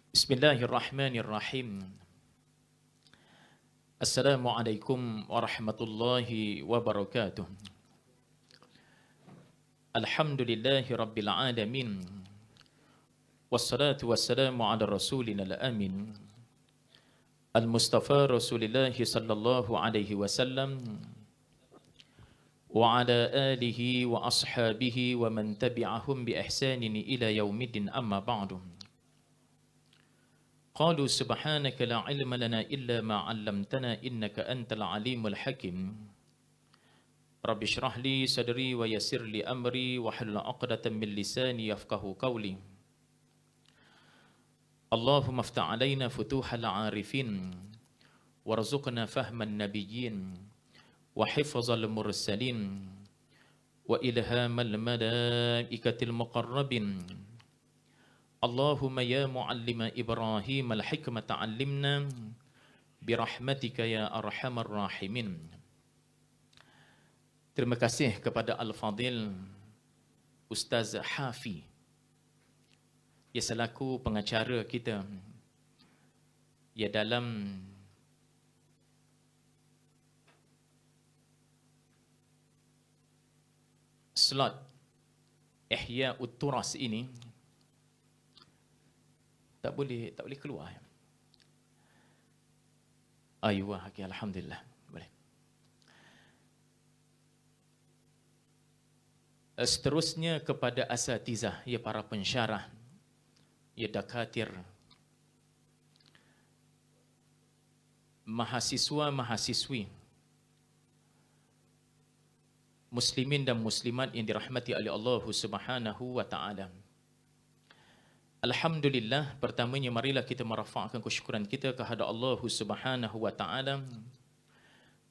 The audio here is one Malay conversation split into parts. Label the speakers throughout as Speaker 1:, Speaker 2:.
Speaker 1: Bismillahirrahmanirrahim. Assalamualaikum warahmatullahi wabarakatuh. Alhamdulillahi rabbil alamin. Wassalatu wassalamu ala rasulina al-amin. Al-Mustafa Rasulillahi sallallahu alaihi wasallam wa ala alihi wa ashabihi wa man tabi'ahum bi ihsanin ila yaumiddin amma ba'du. قالوا سبحانك لا علم لنا إلا ما علمتنا إنك أنت العليم الحكيم رب اشرح لي صدري ويسر لي أمري واحلل عقدة من لساني يفقهوا قولي اللهم افتح علينا فتوح العارفين وارزقنا فهم النبيين وحفظ المرسلين وإلهام الملائكة المقربين Allahumma ya muallima Ibrahim al-hikmata 'allimna birahmatika ya arhamar rahimin. Terima kasih kepada Al-Fadil Ustaz Hafi ya selaku pengacara kita ya dalam slot Ihya'ut Turas ini. Tak boleh keluar. Ayuh, okay, alhamdulillah. Boleh. Seterusnya kepada asatizah, ya para pensyarah, ya dakatir, mahasiswa-mahasiswi, muslimin dan muslimat yang dirahmati oleh Allah Subhanahu wa taala. Alhamdulillah, pertamanya marilah kita merafakkan kesyukuran kita kepada Allah Subhanahu wa taala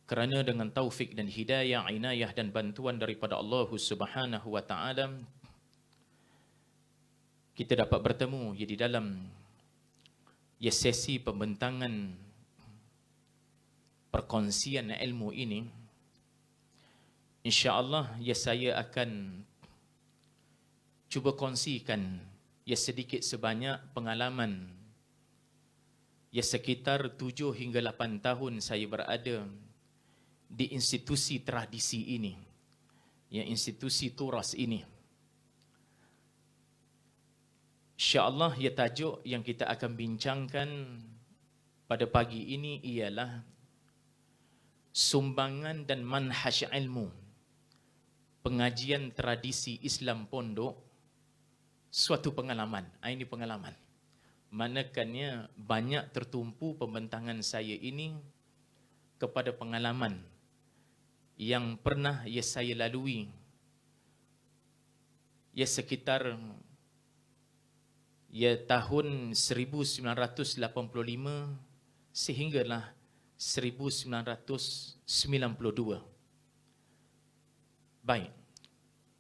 Speaker 1: kerana dengan taufik dan hidayah, inayah dan bantuan daripada Allah Subhanahu wa taala kita dapat bertemu di dalam sesi pembentangan perkongsian ilmu ini. Insya-Allah saya akan cuba kongsikan sedikit sebanyak pengalaman sekitar 7 hingga 8 tahun saya berada di institusi tradisi ini, institusi turas ini. InsyaAllah tajuk yang kita akan bincangkan pada pagi ini ialah sumbangan dan manhaj ilmu pengajian tradisi Islam pondok. Suatu pengalaman, ini pengalaman. Manakannya banyak tertumpu pembentangan saya ini kepada pengalaman yang pernah saya lalui sekitar tahun 1985 sehinggalah 1992. Baik.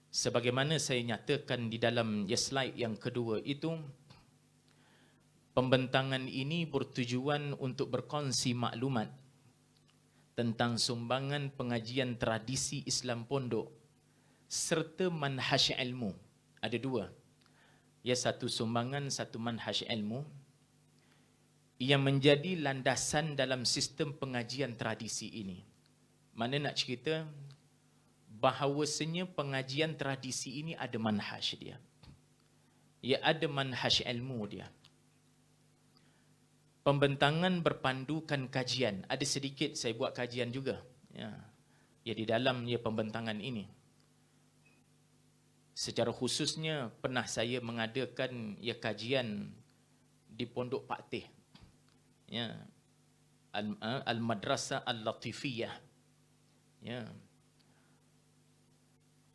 Speaker 1: Sebagaimana saya nyatakan di dalam slide yang kedua itu, pembentangan ini bertujuan untuk berkongsi maklumat tentang sumbangan pengajian tradisi Islam pondok serta manhaj ilmu. Ada dua. Satu sumbangan, satu manhaj ilmu yang menjadi landasan dalam sistem pengajian tradisi ini. Mana nak cerita bahawasanya pengajian tradisi ini ada manhaj dia. Ada manhaj ilmu dia. Pembentangan berpandukan kajian. Ada sedikit saya buat kajian juga. Di dalam pembentangan ini. Secara khususnya pernah saya mengadakan kajian di Pondok Pak Teh. Al-Madrasah Al-Latifiyah.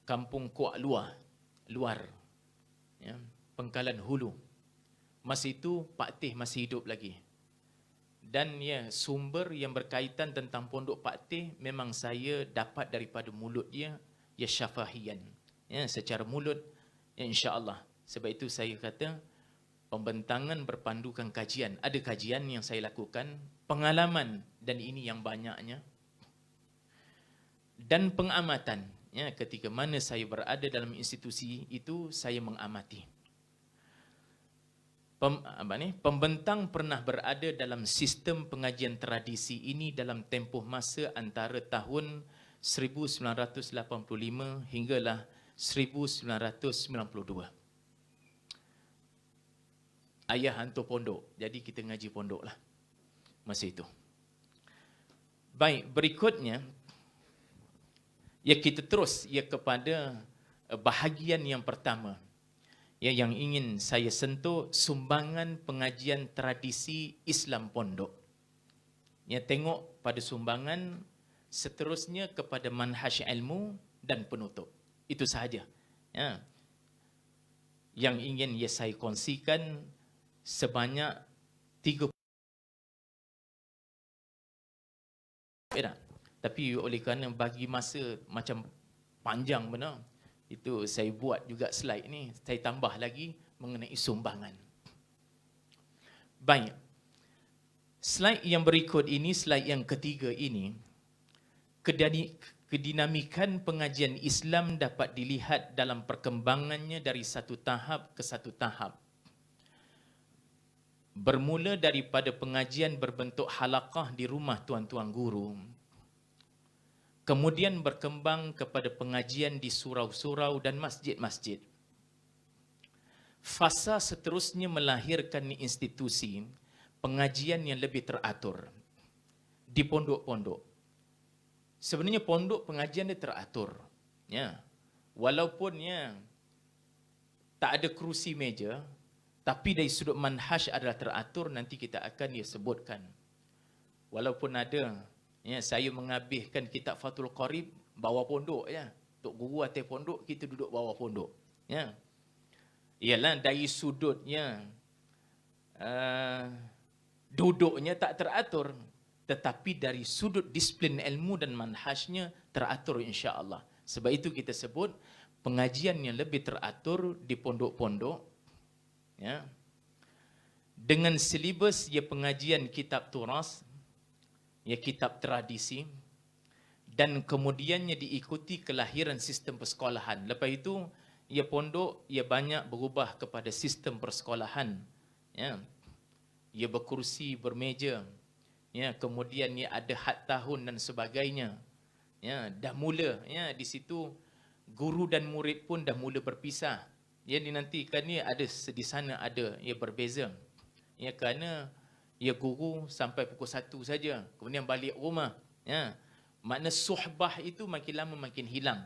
Speaker 1: Kampung Kuak Luar, Pengkalan Hulu. Masa itu Pak Teh masih hidup lagi. Dan sumber yang berkaitan tentang Pondok Pak Teh memang saya dapat daripada mulut dia, syafahian. Secara mulut, insya-Allah. Sebab itu saya kata pembentangan berpandukan kajian. Ada kajian yang saya lakukan, pengalaman, dan ini yang banyaknya. Dan pengamatan. Ketika mana saya berada dalam institusi itu, saya mengamati. Pembentang pernah berada dalam sistem pengajian tradisi ini dalam tempoh masa antara tahun 1985 hinggalah 1992. Ayah hantu pondok, jadi kita ngaji pondok lah masa itu. Baik, berikutnya kita terus kepada bahagian yang pertama. Yang ingin saya sentuh, sumbangan pengajian tradisi Islam pondok. Tengok pada sumbangan, seterusnya kepada manhaj ilmu dan penutup. Itu sahaja. Yang ingin saya kongsikan sebanyak 30. Tapi oleh kerana bagi masa macam panjang benar, itu saya buat juga slide ni, saya tambah lagi mengenai sumbangan. Baik. Slide yang berikut ini, slide yang ketiga ini, kedinamikan pengajian Islam dapat dilihat dalam perkembangannya dari satu tahap ke satu tahap. Bermula daripada pengajian berbentuk halaqah di rumah tuan-tuan guru, kemudian berkembang kepada pengajian di surau-surau dan masjid-masjid. Fasa seterusnya melahirkan institusi pengajian yang lebih teratur di pondok-pondok. Sebenarnya pondok pengajian dia teratur. Walaupun tak ada kerusi meja, tapi dari sudut manhaj adalah teratur, nanti kita akan sebutkan. Walaupun ada, saya menghabiskan kitab Fathul Qarib bawah pondok Tok guru atas pondok, kita duduk bawah pondok. Ialah dari sudutnya duduknya tak teratur, tetapi dari sudut disiplin ilmu dan manhajnya teratur insya-Allah. Sebab itu kita sebut pengajian yang lebih teratur di pondok-pondok. Dengan silibus pengajian kitab turas, kitab tradisi, dan kemudiannya diikuti kelahiran sistem persekolahan. Lepas itu, pondok banyak berubah kepada sistem persekolahan. Berkursi, bermeja. Kemudian ada had tahun dan sebagainya. Dah mula di situ guru dan murid pun dah mula berpisah. Dinantikan ada di sana ada berbeza. Kerana guru sampai pukul 1 saja, kemudian balik rumah. Makna suhbah itu makin lama makin hilang.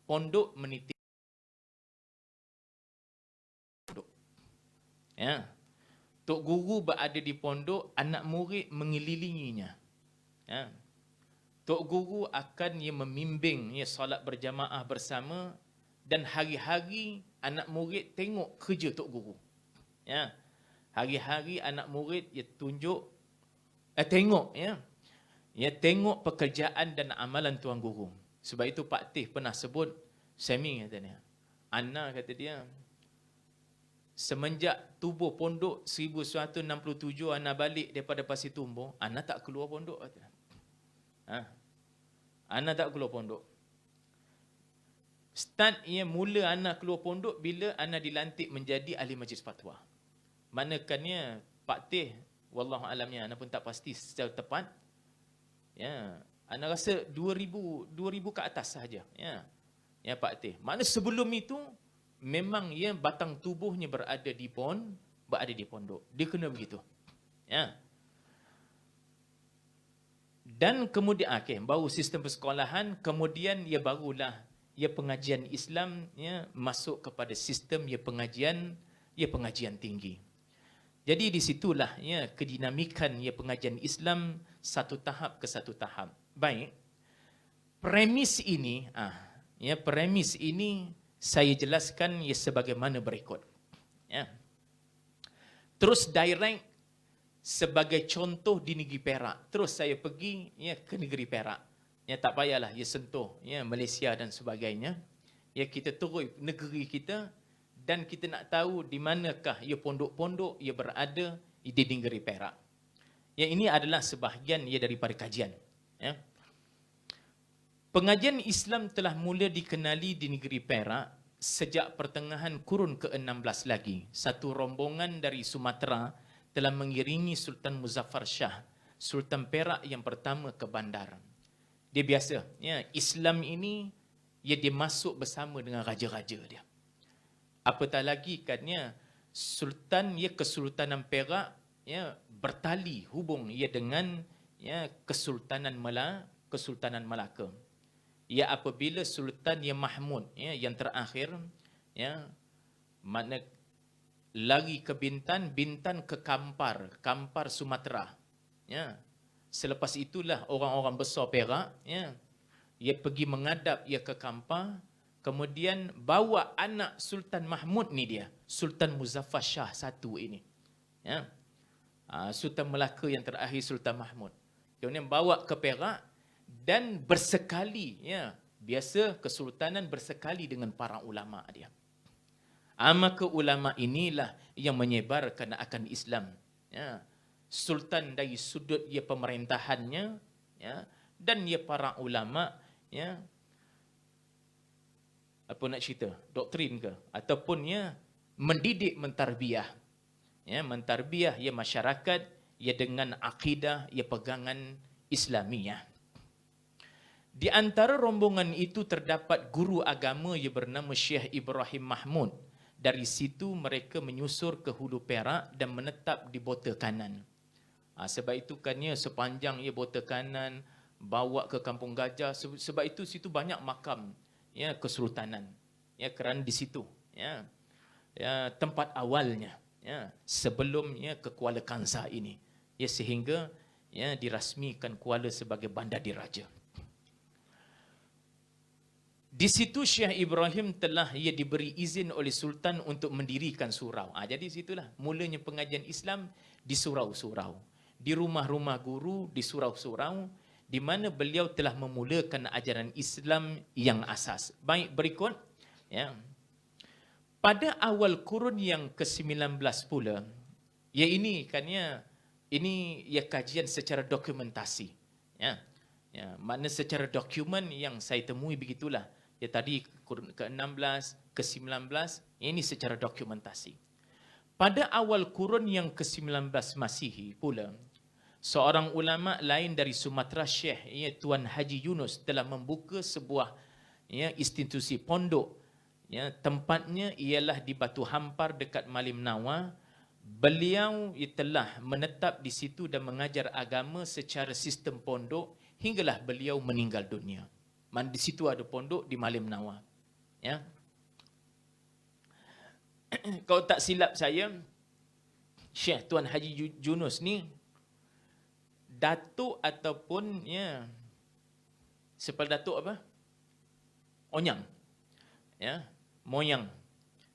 Speaker 1: Pondok meniti. Tok guru berada di pondok, anak murid mengelilinginya. Tok guru akan membimbing solat berjamaah bersama, dan hari-hari anak murid tengok kerja tok guru. Hari-hari anak murid tunjuk, tengok tengok pekerjaan dan amalan tuan guru. Sebab itu Pak Tih pernah sebut, Semi katanya, Ana kata dia, semenjak tubuh pondok 1967 Ana balik daripada Pasir Tumbuh, Ana tak keluar pondok kata. Ana tak keluar pondok. Start mula Ana keluar pondok bila Ana dilantik menjadi ahli majlis fatwa. Manakannya Pak Tih, wallahu alamnya, Ana pun tak pasti secara tepat. Ana rasa 2000 ke atas sahaja. Pak Tih. Makna sebelum itu memang batang tubuhnya berada di pondok. Dia kena begitu. Dan kemudian baru sistem persekolahan, kemudian barulah pengajian Islam masuk kepada sistem pengajian tinggi. Jadi di situlah kedinamikan pengajian Islam satu tahap ke satu tahap. Baik. Premis ini saya jelaskan sebagaimana berikut. Terus direct sebagai contoh di negeri Perak. Terus saya pergi ke negeri Perak. Tak payahlah sentuh Malaysia dan sebagainya. Kita terus negeri kita, dan kita nak tahu di manakah pondok-pondok berada di negeri Perak. Ini adalah sebahagian daripada kajian. Pengajian Islam telah mula dikenali di negeri Perak sejak pertengahan kurun ke-16 lagi, satu rombongan dari Sumatera telah mengiringi Sultan Muzaffar Shah, Sultan Perak yang pertama ke bandar. Dia biasa, ya, Islam ini dia masuk bersama dengan raja-raja dia. Apatah lagi katnya Sultan ya Kesultanan Perak ya bertali hubung ia dengan ya Kesultanan Melaka. Ya apabila Sultan yang Mahmud ya yang terakhir ya mana lari ke Bintan, Bintan ke Kampar Sumatera. Ya. Selepas itulah orang-orang besar Perak ya ia pergi menghadap ia ke Kampar, kemudian bawa anak Sultan Mahmud ni dia, Sultan Muzaffar Shah satu ini. Ya. Sultan Melaka yang terakhir Sultan Mahmud. Kemudian bawa ke Perak dan bersekali ya biasa kesultanan bersekali dengan para ulama dia. Maka ulama inilah yang menyebarkan akan Islam ya. Sultan dari sudut ia pemerintahannya ya dan ia para ulama ya apa nak cerita doktrin ke ataupun ya mendidik mentarbiah ya mentarbiah ia masyarakat ia dengan akidah ia pegangan Islamiah. Di antara rombongan itu terdapat guru agama yang bernama Syekh Ibrahim Mahmud. Dari situ mereka menyusur ke Hulu Perak dan menetap di Bota Kanan. Sebab itu kan ya sepanjang ia Bota Kanan bawa ke Kampung Gajah, sebab itu situ banyak makam ya kesultanan. Ya kerana di situ ya tempat awalnya ya sebelumnya ke Kuala Kangsar ini. Ya sehingga ya dirasmikan Kuala sebagai bandar diraja. Di situ Syekh Ibrahim telah ia diberi izin oleh Sultan untuk mendirikan surau. Jadi situlah mulanya pengajian Islam di surau-surau. Di rumah-rumah guru, di surau-surau, di mana beliau telah memulakan ajaran Islam yang asas. Baik, berikut. Ya. Pada awal kurun yang ke-19 pula, ya ini kan ya, ini ya kajian secara dokumentasi. Ya. Ya, makna secara dokumen yang saya temui begitulah. Ya tadi kurun ke-16, ke-19, ini secara dokumentasi. Pada awal kurun yang ke-19 Masihi pula, seorang ulama lain dari Sumatera Syekh, ya, Tuan Haji Yunus telah membuka sebuah ya, institusi pondok. Ya, tempatnya ialah di Batu Hampar dekat Malim Nawa. Beliau telah menetap di situ dan mengajar agama secara sistem pondok hinggalah beliau meninggal dunia. Di situ ada pondok di Malim Nawa. Ya. Kalau tak silap saya, Syekh Tuan Haji Yunus ni datuk ataupun ya sepala datuk apa? Onyang. Ya, moyang.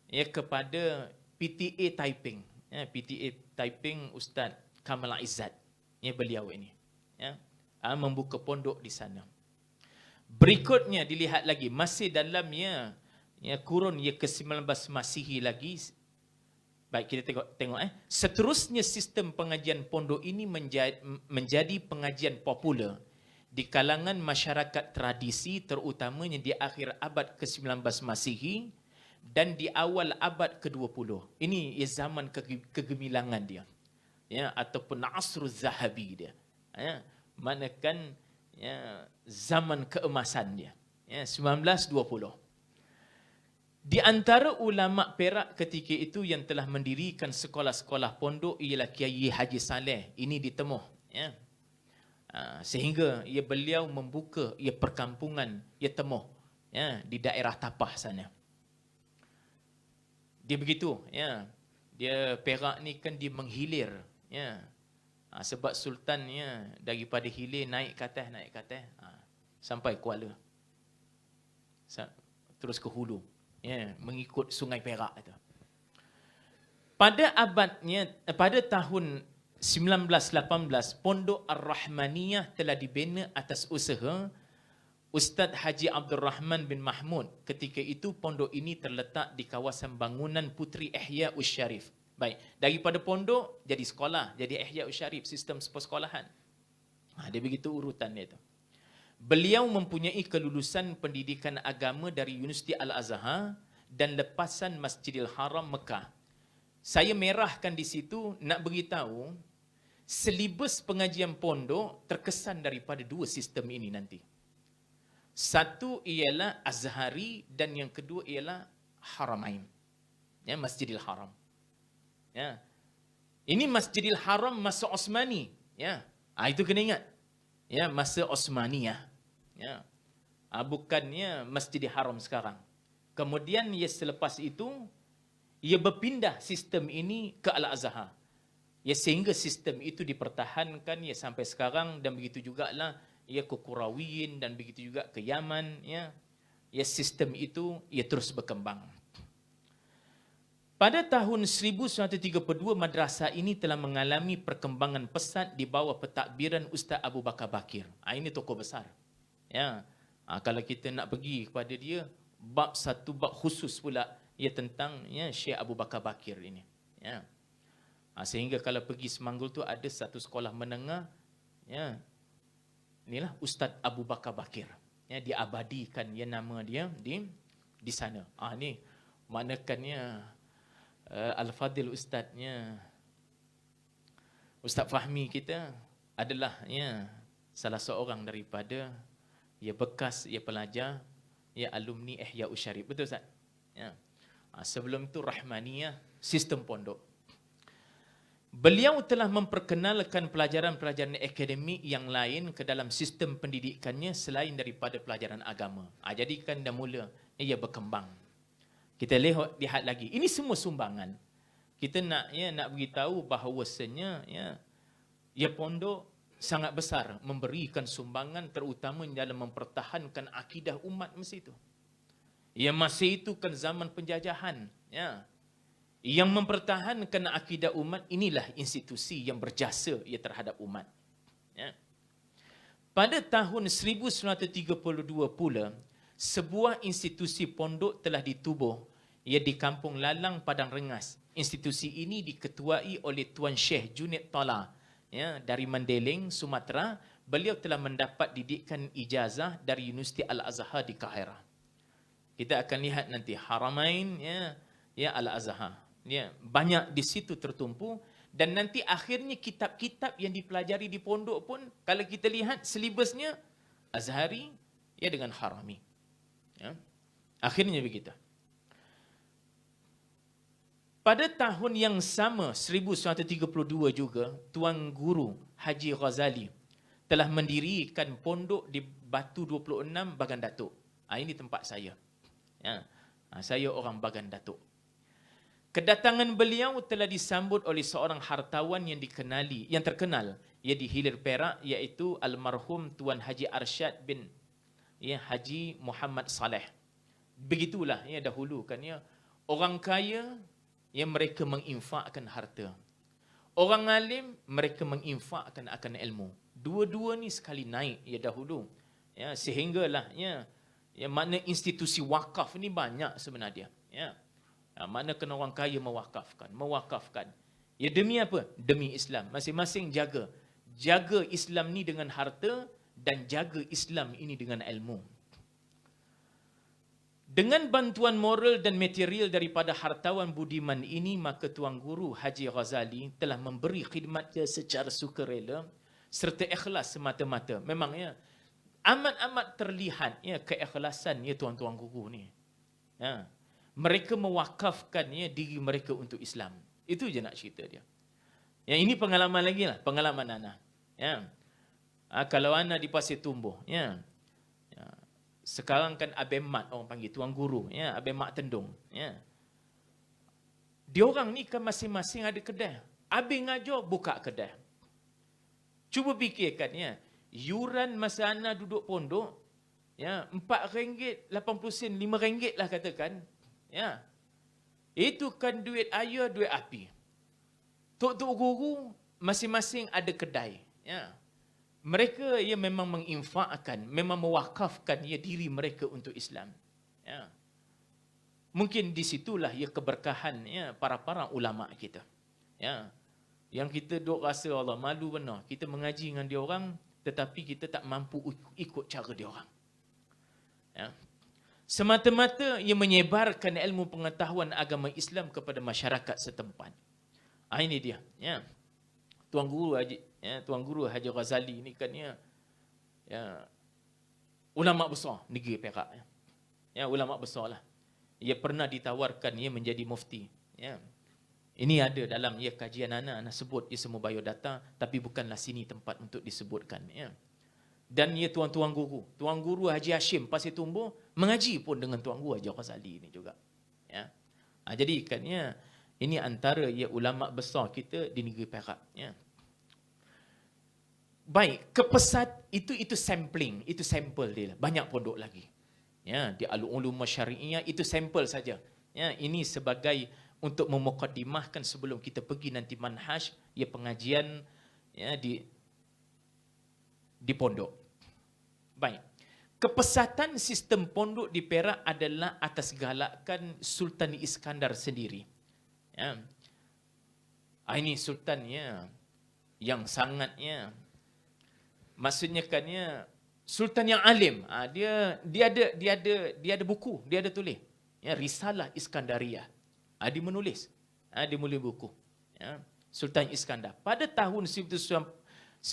Speaker 1: Ya kepada PTA Taiping. Ya, PTA Taiping Ustaz Kamal Izzat. Ya beliau ini. Ya. Membuka pondok di sana. Berikutnya dilihat lagi masih dalam ya kurun ya ke-19 Masihi lagi. Baik kita tengok seterusnya sistem pengajian pondok ini menjadi pengajian popular di kalangan masyarakat tradisi terutamanya di akhir abad ke-19 Masihi dan di awal abad ke-20. Ini ya zaman kegemilangan dia. Ya ataupun asrul zahabi dia. Ya, manakan ya zaman keemasan dia. Ya 1920. Di antara ulama Perak ketika itu yang telah mendirikan sekolah-sekolah pondok ialah Kiai Haji Saleh. Ini ditemuh ya. Sehingga ia beliau membuka ia perkampungan ia temuh ya di daerah Tapah sana. Dia begitu ya. Dia Perak ni kan dia menghilir ya. Sebab Sultan ya daripada hilir naik ke atas sampai Kuala. Terus ke hulu. Ya, mengikut Sungai Perak itu. Pada tahun 1918, Pondok Ar-Rahmaniyah telah dibina atas usaha Ustaz Haji Abdul Rahman bin Mahmud. Ketika itu pondok ini terletak di kawasan bangunan Puteri Ihya Usyarif. Baik, daripada pondok jadi sekolah, jadi Ihya Usyarif, sistem persekolahan. Dia begitu urutan dia tu. Beliau mempunyai kelulusan pendidikan agama dari Universiti Al-Azhar dan lepasan Masjidil Haram Mekah. Saya merahkan di situ nak beritahu silibus pengajian pondok terkesan daripada dua sistem ini nanti. Satu ialah Azhari dan yang kedua ialah Haramain. Ya, Masjidil Haram. Ya. Ini Masjidil Haram masa Osmani, ya. Itu kena ingat. Ya, masa Osmaniyah. Ya. Bukannya Masjidil Haram sekarang. Kemudian ya selepas itu ia berpindah sistem ini ke Al-Azhar. Ya, sehingga sistem itu dipertahankan ya sampai sekarang, dan begitu jugalah ya ke Qurawiyin dan begitu juga ke Yaman, ya. Ya, sistem itu ia terus berkembang. Pada tahun 1932, madrasah ini telah mengalami perkembangan pesat di bawah pentadbiran Ustaz Abu Bakar Bakir. Ini tokoh besar. Ya. Kalau kita nak pergi kepada dia, satu bab khusus pula ia tentang ya Syekh Abu Bakar Bakir ini. Ya. Sehingga kalau pergi Semanggul tu ada satu sekolah menengah, ya. Inilah Ustaz Abu Bakar Bakir. Ya, diabadikan ya nama dia di sana. Ni maknakannya Al-Fadil Ustaznya, Ustaz Fahmi kita adalah ya salah seorang daripada ya bekas ya pelajar ya alumni Ihya Usyarif. Betul Ustaz? Ya. Sebelum itu Rahmaniyah, sistem pondok. Beliau telah memperkenalkan pelajaran-pelajaran akademik yang lain ke dalam sistem pendidikannya selain daripada pelajaran agama. Jadikan dah mula ia berkembang. Kita lihat lagi. Ini semua sumbangan. Kita nak beritahu bahawasanya ya pondok sangat besar memberikan sumbangan terutama dalam mempertahankan akidah umat masa itu. Ya, masa itu kan zaman penjajahan, ya. Yang mempertahankan akidah umat inilah institusi yang berjasa ya terhadap umat. Ya. Pada tahun 1932 pula, sebuah institusi pondok telah ditubuh ia di Kampung Lalang, Padang Rengas. Institusi ini diketuai oleh Tuan Syekh Junid Tala, ya, dari Mendeleng, Sumatera. Beliau telah mendapat didikan ijazah dari Universiti Al-Azhar di Kahirah. Kita akan lihat nanti Haramain, ya Al-Azhar. Ya, banyak di situ tertumpu, dan nanti akhirnya kitab-kitab yang dipelajari di pondok pun kalau kita lihat silibusnya Azhari ya dengan Harami. Ya. Akhirnya begitu. Pada tahun yang sama 1932 juga, Tuan Guru Haji Ghazali telah mendirikan pondok di Batu 26 Bagan Datuk. Ini tempat saya. Ya. Saya orang Bagan Datuk. Kedatangan beliau telah disambut oleh seorang hartawan yang terkenal ia di Hilir Perak, iaitu almarhum Tuan Haji Arsyad bin Haji Muhammad Saleh. Begitulah ya dahulu kan ya, orang kaya yang mereka menginfakkan harta. Orang alim mereka menginfakkan akan ilmu. Dua-dua ni sekali naik ya dahulu. Ya, sehinggalah ya makna institusi wakaf ni banyak sebenarnya. Ya. Mana kena orang kaya mewakafkan. Ya, demi apa? Demi Islam. Masing-masing jaga Islam ni dengan harta dan jaga Islam ini dengan ilmu. Dengan bantuan moral dan material daripada hartawan budiman ini, maka Tuan Guru Haji Ghazali telah memberi khidmatnya secara sukarela serta ikhlas semata-mata. Memang ya amat-amat terlihat ya keikhlasan ya tuan-tuan guru ni. Ya. Mereka mewakafkan ya diri mereka untuk Islam. Itu je nak cerita dia. Ya, ini pengalaman lagi lah, pengalaman Ana. Ya. Kalau Ana di Pasir Tumbuh, ya. Sekarang kan Abang Mat orang panggil tuan guru, ya, Abang Mat Tendung, ya. Diorang ni kan masing-masing ada kedai. Abang ngajar buka kedai. Cuba fikirkan ya, yuran masa Ana duduk pondok, ya, RM4.80, RM5 lah katakan, ya. Itu kan duit air, duit api. Tok-tok guru masing-masing ada kedai, ya. Mereka ia memang menginfakkan, memang mewakafkan ia diri mereka untuk Islam. Ya. Mungkin di situlah ia keberkahan ya para ulama kita. Ya. Yang kita duk rasa Allah malu benar. Kita mengaji dengan dia orang tetapi kita tak mampu ikut cara dia orang. Ya. semata-mata ia menyebarkan ilmu pengetahuan agama Islam kepada masyarakat setempat. Ini dia, ya. Tuan Guru Haji Ghazali ni kan ya ulama besar negeri Perak. Ya, ulama besar lah. Ia pernah ditawarkan ia menjadi mufti. Ya. Ini ada dalam kajian anak sebut ia semua biodata, tapi bukanlah sini tempat untuk disebutkan. Ya. Dan ia Tuan Guru Haji Hashim Pasir Tumbuh mengaji pun dengan Tuan Guru Haji Ghazali ini juga. Ya. Jadi kan ini antara ulama besar kita di negeri Perak. Ya. Baik, kepesat itu sampling, itu sampel dia. Banyak pondok lagi. Ya, di Al-Ulum Syari'iyah itu sampel saja. Ya, ini sebagai untuk memukadimahkan sebelum kita pergi nanti manhaj pengajian di pondok. Baik. Kepesatan sistem pondok di Perak adalah atas galakan Sultan Iskandar sendiri. Ya. Ini sultannya yang sangatnya maksudnya kan sultan yang alim. Dia ada buku, dia ada tulis. Ya, Risalah Iskandariyah. Dia menulis. Dia menulis buku. Ya, Sultan Iskandar. Pada tahun 1922,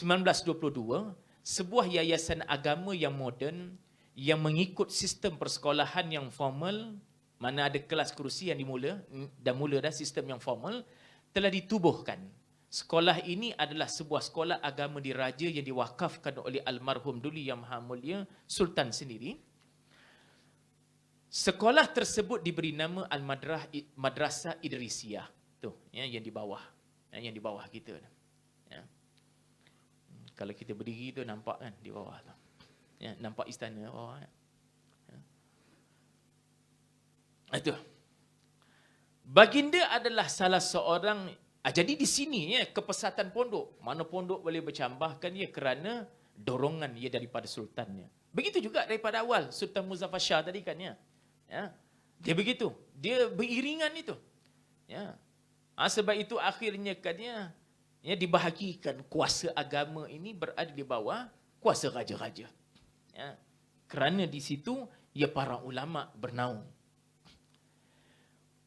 Speaker 1: sebuah yayasan agama yang moden yang mengikut sistem persekolahan yang formal, mana ada kelas kerusi yang mula dah sistem yang formal, telah ditubuhkan. Sekolah ini adalah sebuah sekolah agama diraja yang diwakafkan oleh almarhum Duli Yang Maha Mulia Sultan sendiri. Sekolah tersebut diberi nama Madrasah Idrisiyah. Tu, yang di bawah. Yang di bawah kita. Ya. Kalau kita berdiri tu nampak kan di bawah tu. Ya, nampak istana bawah. Ya. Itu. Baginda adalah salah seorang. Jadi di sini kepesatan pondok. Mana pondok boleh bercambahkan kerana dorongan daripada sultannya. Begitu juga daripada awal Sultan Muzaffar Shah tadi kan ya. Dia begitu. Dia beriringan itu. Ya. Sebab itu akhirnya kan dibahagikan kuasa agama ini berada di bawah kuasa raja-raja. Ya. Kerana di situ para ulama bernaung.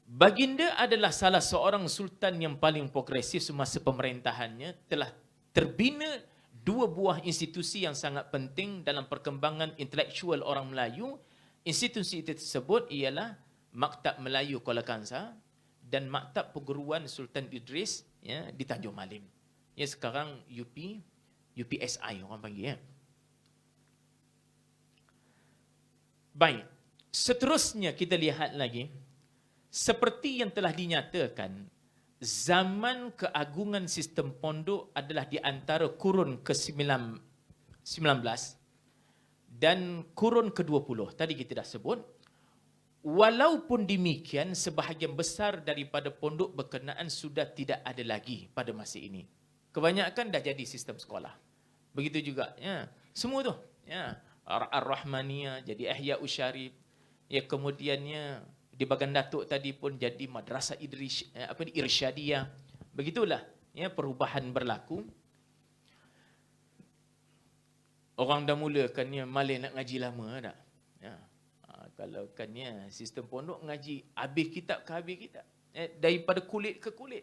Speaker 1: Baginda adalah salah seorang sultan yang paling progresif semasa pemerintahannya, telah terbina dua buah institusi yang sangat penting dalam perkembangan intelektual orang Melayu. Institusi tersebut ialah Maktab Melayu Kuala Kangsar dan Maktab Perguruan Sultan Idris di Tanjung Malim. Sekarang UPSI orang panggil. Baik, seterusnya kita lihat lagi. Seperti yang telah dinyatakan, zaman keagungan sistem pondok adalah di antara kurun ke-19 dan kurun ke-20. Tadi kita dah sebut. Walaupun demikian, sebahagian besar daripada pondok berkenaan sudah tidak ada lagi pada masa ini. Kebanyakan dah jadi sistem sekolah. Begitu juga. Semua tu. Ar-Rahmaniyah, jadi Ihya Usyarif. Kemudiannya di Bagan Datuk tadi pun jadi Madrasah Irsyadiyah. Begitulah perubahan berlaku. Orang dah mula kan malah nak ngaji lama dah. Kalau kan sistem pondok ngaji habis kitab ke habis kitab. Daripada kulit ke kulit.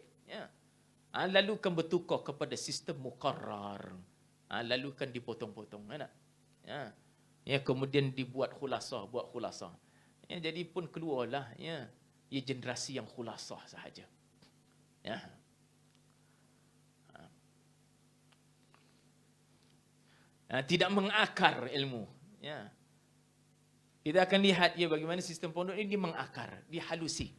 Speaker 1: Lalu kan bertukar kepada sistem muqarrar. Lalu kan dipotong-potong. Kemudian dibuat khulasah, jadi pun keluarlah generasi yang khulasah sahaja. Tidak mengakar ilmu. Kita akan lihat bagaimana sistem pondok ini mengakar, dihalusi,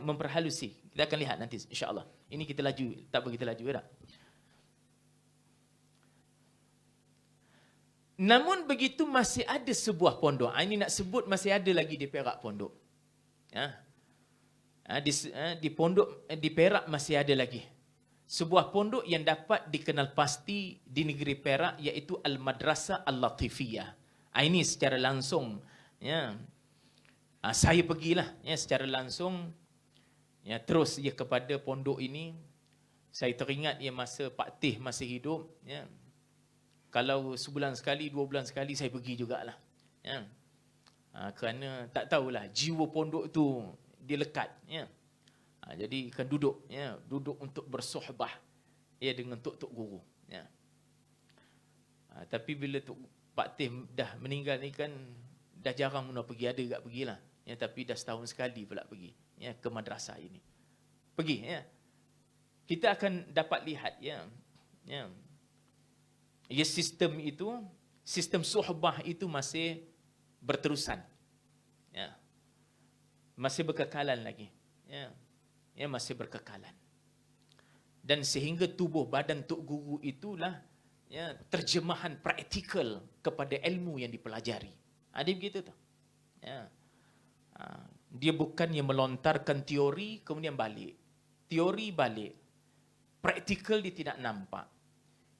Speaker 1: memperhalusi. Kita akan lihat nanti insya-Allah. Ini kita laju, tak begitu laju dah. Namun begitu masih ada sebuah pondok. Ini nak sebut masih ada lagi di Perak pondok. Di pondok di Perak masih ada lagi. Sebuah pondok yang dapat dikenal pasti di negeri Perak iaitu Al-Madrasah Al-Latifiyah. Ini secara langsung saya pergilah secara langsung terus kepada pondok ini. Saya teringat masa Pak Tih masih hidup kalau sebulan sekali, 2 bulan sekali saya pergi jugalah. Kerana tak tahulah jiwa pondok tu dia lekat, ya. Jadi kan duduk, ya, duduk untuk bersohbah, ya, dengan tok-tok guru, ya. Tapi bila Pak Teh dah meninggal ni kan dah jarang nak pergi, ada gak pergilah, ya, tapi dah setahun sekali pula pergi, ya, ke madrasah ini. Pergi, ya. Kita akan dapat lihat, ya, ya, ya, sistem sohbah itu masih berterusan, ya, masih berkekalan lagi, ya, ya, masih berkekalan. Dan sehingga tubuh badan tok guru itulah, ya, terjemahan praktikal kepada ilmu yang dipelajari. Ada begitu tu, ya. Dia bukannya melontarkan teori kemudian balik, teori balik, praktikal dia tidak nampak.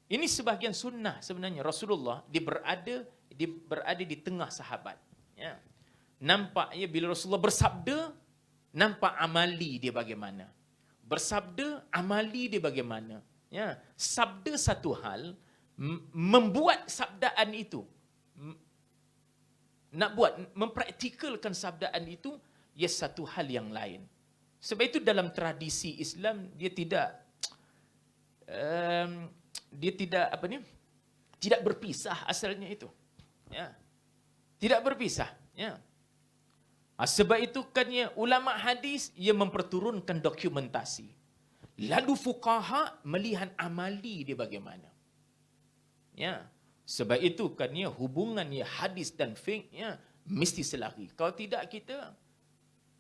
Speaker 1: Ini sebahagian sunnah sebenarnya. Rasulullah dia berada di tengah sahabat, ya. Nampak, ya, bila Rasulullah bersabda, nampak amali dia bagaimana. Bersabda, amali dia bagaimana, ya. Sabda satu hal, membuat sabdaan itu, nak buat, mempraktikalkan sabdaan itu, ia satu hal yang lain. Sebab itu dalam tradisi Islam dia tidak tidak berpisah asalnya itu, ya, tidak berpisah, ya. Sebab itu kan, ya, ulama hadis ia memperturunkan dokumentasi, lalu fuqaha melihat amali dia bagaimana, ya. Sebab itu kan, ya, hubungan, ya, hadis dan fiqh, ya, mesti selari. Kalau tidak kita,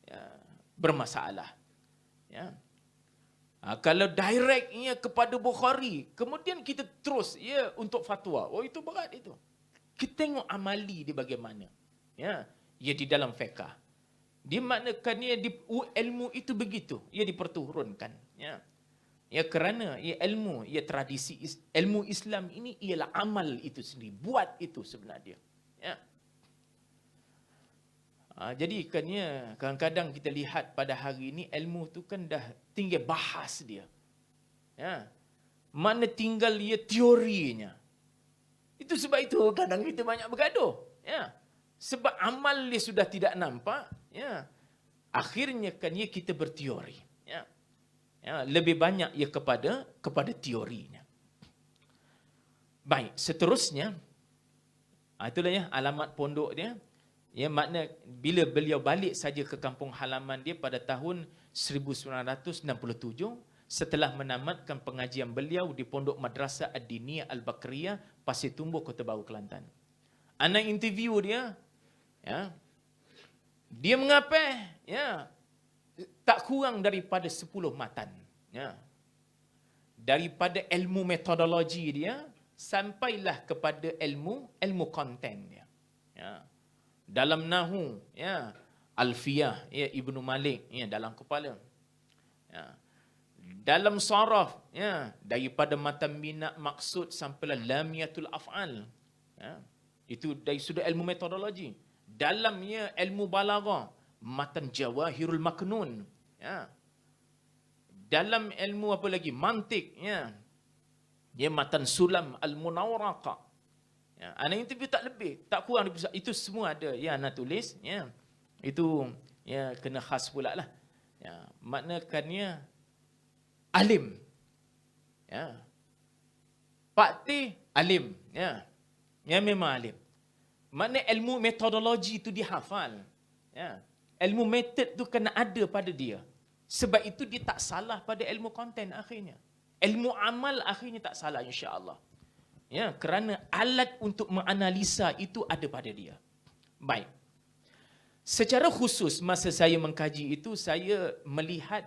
Speaker 1: ya, bermasalah, ya. Kalau directnya kepada Bukhari, kemudian kita terus, ya, untuk fatwa, oh itu berat itu. Kita tengok amali dia bagaimana, ya, ya, di dalam fiqh. Dia maknakan, ya, ilmu itu begitu, ia diperturunkan, ya. Ya, kerana, ya, ilmu, ya, tradisi ilmu Islam ini ialah amal itu sendiri, buat itu sebenarnya, ya. Jadi kan, ya, kadang-kadang kita lihat pada hari ini ilmu tu kan dah tinggal bahas dia, ya. Mana tinggal, ya, teorinya. Itu sebab itu kadang kita banyak bergaduh, ya. Sebab amal dia sudah tidak nampak, ya. Akhirnya kan, ya, kita berteori, ya. Ya, lebih banyak, ya, kepada teorinya. Baik, seterusnya, itulah, ya, alamat pondok dia. Ya, makna bila beliau balik saja ke kampung halaman dia pada tahun 1967 setelah menamatkan pengajian beliau di Pondok Madrasah Ad-Diniyah Al-Bakriyah, Pasir Tumbuh, Kota Baru, Kelantan. Anak interview dia, ya, dia mengapa, ya, tak kurang daripada 10 matan, ya. Daripada ilmu metodologi dia sampailah kepada ilmu konten dia, ya. Dalam nahu, ya, Alfiyah, ya, Ibnu Malik, ya, dalam kepala, ya. Dalam saraf, ya, daripada matan bina maksud sampailah lamiyatul af'al, ya. Itu dari sudut ilmu metodologi. Dalamnya ilmu balaghah, matan Jawahirul Maknun, ya. Dalam ilmu apa lagi? Mantik, ya. Ya, matan Sulam Al-Munawwaraqah. Ya, anak interview tak lebih, tak kurang, itu semua ada, ya, anak tulis, ya. Itu, ya, kena khas pula lah, ya. Maknakannya alim, ya. Pak T alim, ya. Ya, memang alim. Makna ilmu metodologi itu dihafal, ya. Ilmu metod tu kena ada pada dia. Sebab itu dia tak salah pada ilmu konten akhirnya. Ilmu amal akhirnya tak salah, insya-Allah. Ya, kerana alat untuk menganalisa itu ada pada dia. Baik. Secara khusus masa saya mengkaji itu, saya melihat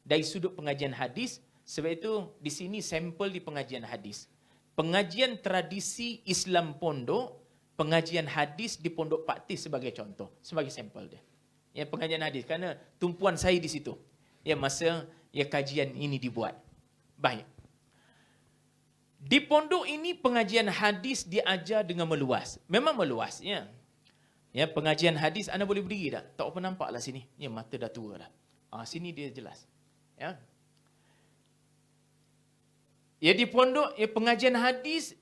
Speaker 1: dari sudut pengajian hadis. Sebab itu di sini sampel di pengajian hadis. Pengajian tradisi Islam pondok, pengajian hadis di Pondok Pak Tis sebagai contoh, sebagai sampel dia. Ya, pengajian hadis, kerana tumpuan saya di situ, ya, masa, ya, kajian ini dibuat. Baik. Di pondok ini pengajian hadis diajar dengan meluas. Memang meluas, ya. Ya, pengajian hadis anda boleh berdiri tak? Tak apa nampaklah sini. Ya, mata dah tua dah. Sini dia jelas. Ya. Ya, di pondok, ya, pengajian hadis,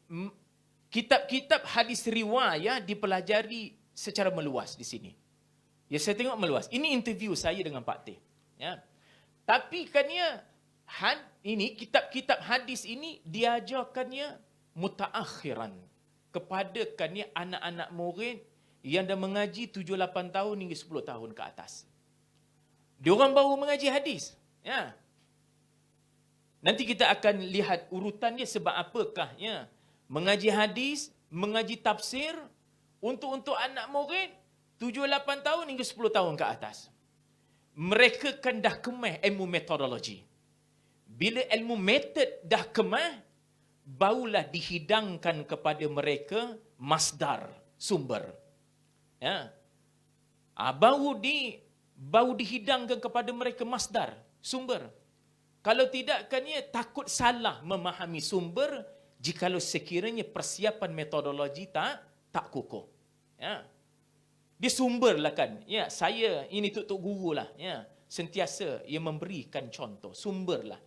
Speaker 1: kitab-kitab hadis riwayat dipelajari secara meluas di sini. Ya, saya tengok meluas. Ini interview saya dengan Pak Teh. Ya. Tapi kannya ini kitab-kitab hadis ini diajarkannya mutaakhiran kepada kannya anak-anak murid yang dah mengaji 7-8 tahun hingga 10 tahun ke atas. Diorang baru mengaji hadis. Ya. Nanti kita akan lihat urutannya sebab apakah ya. Mengaji hadis, mengaji tafsir untuk anak murid 7-8 tahun hingga 10 tahun ke atas. Mereka kan dah kemah ilmu metodologi. Bila ilmu metod dah kemah, barulah dihidangkan kepada mereka masdar, sumber. Ya. Baru dihidangkan kepada mereka masdar, sumber. Kalau tidak, kan ia takut salah memahami sumber jikalau sekiranya persiapan metodologi tak kukuh. Ya. Dia sumber lah kan. Ya, saya ini tok guru lah. Ya, sentiasa ia memberikan contoh. Sumber lah.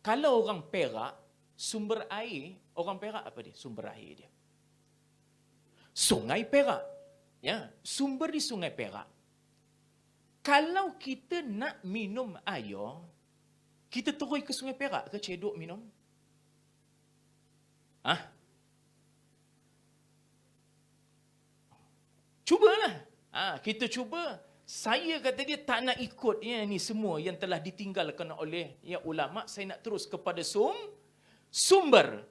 Speaker 1: Kalau orang Perak, sumber air, orang Perak apa dia? Sumber air dia. Sungai Perak. Ya, sumber di Sungai Perak. Kalau kita nak minum air, kita terus ke Sungai Perak ke cedok minum? Cubalah. Kita cuba. Saya kata dia tak nak ikut ni semua yang telah ditinggalkan oleh ulama. Saya nak terus kepada sumber.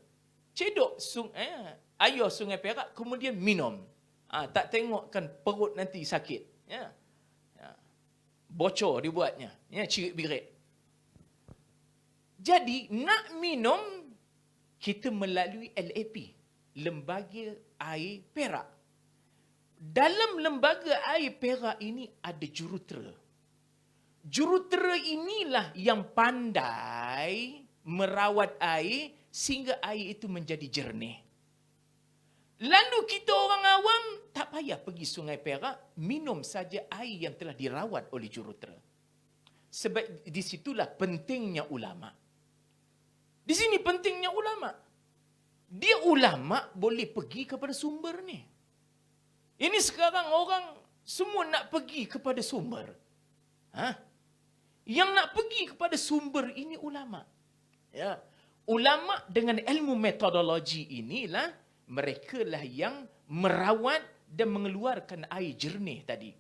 Speaker 1: Cedok air Sungai Perak kemudian minum. Tak tengokkan perut nanti sakit. Ya. Bocor dibuatnya. Ya, cirit-birit. Jadi nak minum kita melalui LAP, Lembaga Air Perak. Dalam lembaga air Perak ini ada jurutera. Jurutera inilah yang pandai merawat air sehingga air itu menjadi jernih. Lalu kita orang awam tak payah pergi Sungai Perak, minum saja air yang telah dirawat oleh jurutera. Sebab di situlah pentingnya ulama. Di sini pentingnya ulama. Dia ulama boleh pergi kepada sumber ni. Ini sekarang orang semua nak pergi kepada sumber. Yang nak pergi kepada sumber ini ulama. Ya. Ulama dengan ilmu metodologi inilah mereka lah yang merawat dan mengeluarkan air jernih tadi.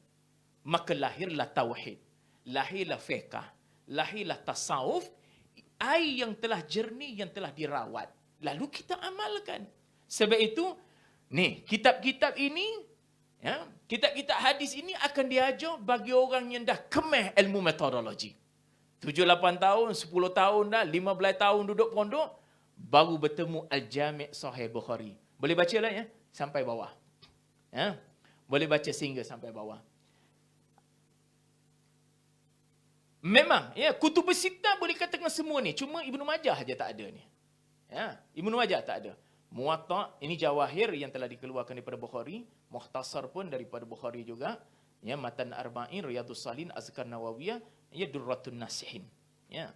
Speaker 1: Maka lahirlah tauhid, lahirlah fiqh, lahirlah tasawuf, air yang telah jernih, yang telah dirawat. Lalu kita amalkan. Sebab itu, ni kitab-kitab ini, ya, kitab-kitab hadis ini akan diajar bagi orang yang dah kemah ilmu metodologi. 7-8 tahun, 10 tahun dah, 15 tahun duduk pondok, baru bertemu Al-Jami' Sahih Bukhari. Boleh baca lah ya, sampai bawah. Ya, boleh baca sehingga sampai bawah. Memang, ya, Kutubus Sittah boleh katakan semua ni. Cuma Ibnu Majah aja tak ada ni. Ya, Ibnu Majah tak ada. Muwatta' ini Jawahir yang telah dikeluarkan daripada Bukhari, Mukhtasar pun daripada Bukhari juga, ya, Matan Arba'in, Riyadhus Salihin, Azkar Nawawiyah, ya, Durratun Nasihin. Ya.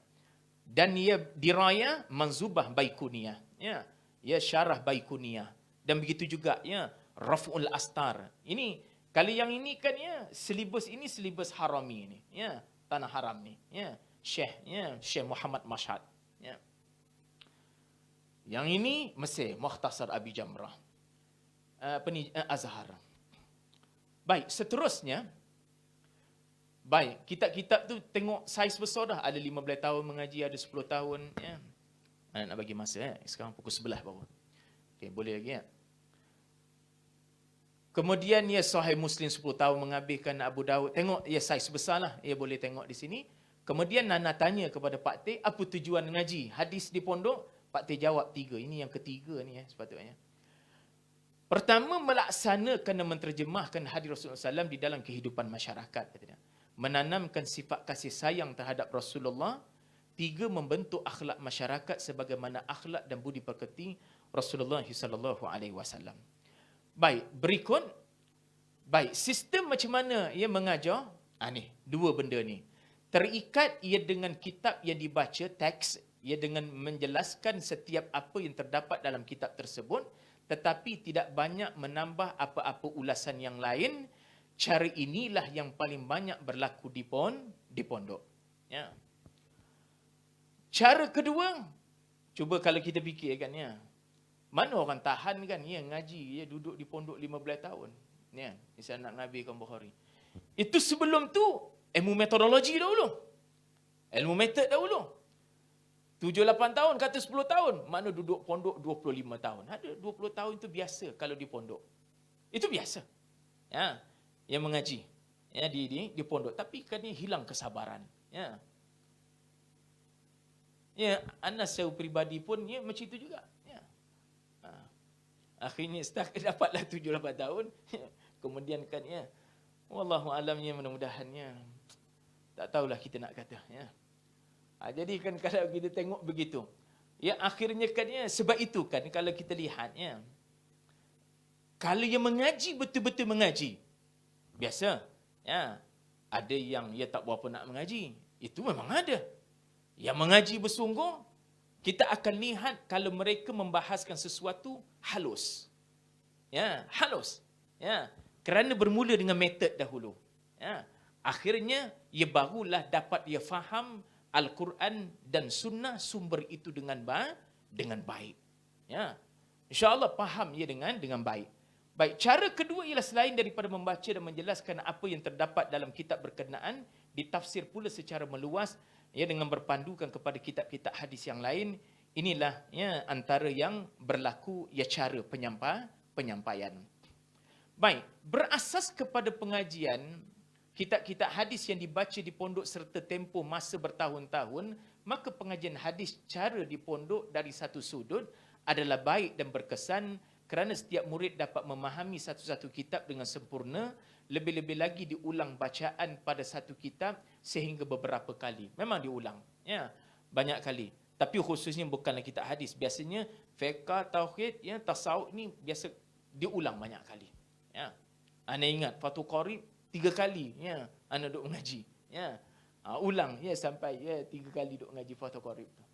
Speaker 1: Dan ia diraya Manzubah Baikuniyah, ya. Ya, Syarah Baikuniyah. Dan begitu juga ya, Raf'ul Astar. Ini kali yang ini kan ya, silibus ini silibus Harami ini, ya, tanah haram ni, ya. Syekh Muhammad Mashhad, ya. Yang ini Mesir, Mukhtasar Abi Jamrah. Azhar. Baik, seterusnya. Baik, kitab-kitab tu tengok saiz besar dah. Ada 15 tahun mengaji, ada 10 tahun. Ya. Nak bagi masa. Sekarang pukul 11 baru. Okay, boleh lagi ya. Kemudian ya Sahih Muslim 10 tahun menghabiskan Abu Dawud. Tengok ya saiz besar lah. Ya boleh tengok di sini. Kemudian Nana tanya kepada Pak Teh, apa tujuan ngaji? Hadis di pondok. Pak Teh jawab 3. Ini yang ketiga ni sepatutnya. Pertama, melaksanakan dan menterjemahkan hadis Rasulullah SAW di dalam kehidupan masyarakat. Menanamkan sifat kasih sayang terhadap Rasulullah. 3, membentuk akhlak masyarakat sebagaimana akhlak dan budi pekerti Rasulullah SAW. Baik, berikut. Baik, sistem macam mana ia mengajar? Ni, 2 benda ni. Terikat ia dengan kitab yang dibaca, teks, ia dengan menjelaskan setiap apa yang terdapat dalam kitab tersebut, tetapi tidak banyak menambah apa-apa ulasan yang lain. Cara inilah yang paling banyak berlaku di pondok. Ya. Cara kedua, cuba kalau kita fikirkan ya. Mana orang tahan kan ya ngaji, ya duduk di pondok 15 tahun. Ya, misalnya nak Nabi kan Bukhari. Itu sebelum tu ilmu metodologi dahulu. Ilmu metod dahulu. 7-8 tahun, kata 10 tahun. Mana duduk pondok 25 tahun. Ada 20 tahun itu biasa kalau di pondok. Itu biasa. Ya, yang mengaji. Ya, di pondok. Tapi kan dia hilang kesabaran. Ya. Ya, Anas saya peribadi pun ya, macam itu juga. Ya. Akhirnya setakat dapatlah 7-8 tahun. Kemudian kan ya, wallahu alamnya mudah-mudahannya. Tak tahulah kita nak kata. Ya. Jadi kan kalau kita tengok begitu. Ya akhirnya kan ya, sebab itu kan kalau kita lihat ya. Kalau yang mengaji betul-betul mengaji. Biasa. Ya. Ada yang ya tak berapa nak mengaji. Itu memang ada. Yang mengaji bersungguh, kita akan lihat kalau mereka membahaskan sesuatu halus. Ya, halus. Ya, kerana bermula dengan metod dahulu. Ya, akhirnya ia barulah dapat dia faham Al-Quran dan Sunnah sumber itu dengan baik. Ya, InsyaAllah faham ia dengan baik. Baik, cara kedua ialah selain daripada membaca dan menjelaskan apa yang terdapat dalam kitab berkenaan, ditafsir pula secara meluas ya dengan berpandukan kepada kitab-kitab hadis yang lain. Inilah ya antara yang berlaku ya cara penyampaian. Baik, berasas kepada pengajian kitab-kitab hadis yang dibaca di pondok serta tempoh masa bertahun-tahun, maka pengajian hadis cara di pondok dari satu sudut adalah baik dan berkesan kerana setiap murid dapat memahami satu-satu kitab dengan sempurna, lebih-lebih lagi diulang bacaan pada satu kitab sehingga beberapa kali. Memang diulang, ya, banyak kali. Tapi khususnya bukanlah kitab hadis. Biasanya fiqh, tauhid, ya, tasawuf ni biasa diulang banyak kali. Ya. Anda ingat Fathul Qorib 3 kali, ya, anda duduk mengaji, ya. Ulang ya sampai ya 3 kali duduk mengaji Fathul Qorib tu.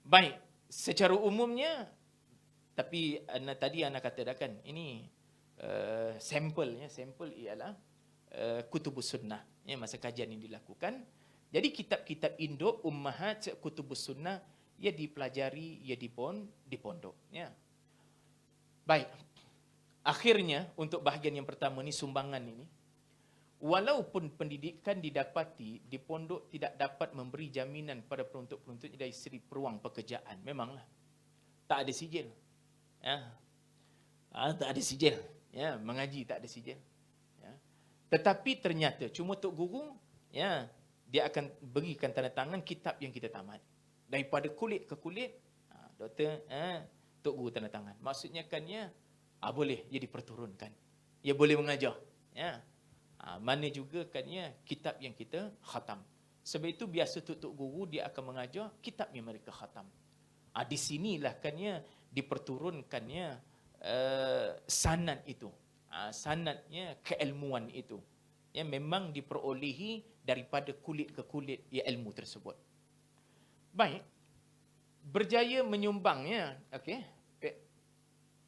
Speaker 1: Baik, secara umumnya tapi tadi anda katakan ini sampel ya, sampel ialah Kutubus Sunnah ya masa kajian ini dilakukan. Jadi kitab-kitab induk ummahat Kutubus Sunnah ia dipelajari ia di pondok ya. Baik. Akhirnya untuk bahagian yang pertama ni sumbangan ini, walaupun pendidikan didapati di pondok tidak dapat memberi jaminan pada penuntut-penuntutnya dari segi peluang pekerjaan, memanglah tak ada sijil. Ya. Tak ada sijil. Ya, mengaji tak ada sijil. Ya. Tetapi ternyata cuma tok guru, ya, dia akan berikan tanda tangan kitab yang kita tamat. Daripada kulit ke kulit, doktor, tok guru tanda tangan. Maksudnya kan ya, boleh dia diperturunkan. Ia boleh mengajar. Ya. Mana juga kan ya, kitab yang kita khatam. Sebab itu biasa tok guru dia akan mengajar kitab yang mereka khatam. Di sinilah kan ya diperturunkannya sanad itu. Sanadnya keilmuan itu. Ya memang diperolehi daripada kulit ke kulit ya ilmu tersebut. Baik. Berjaya menyumbangnya, okey.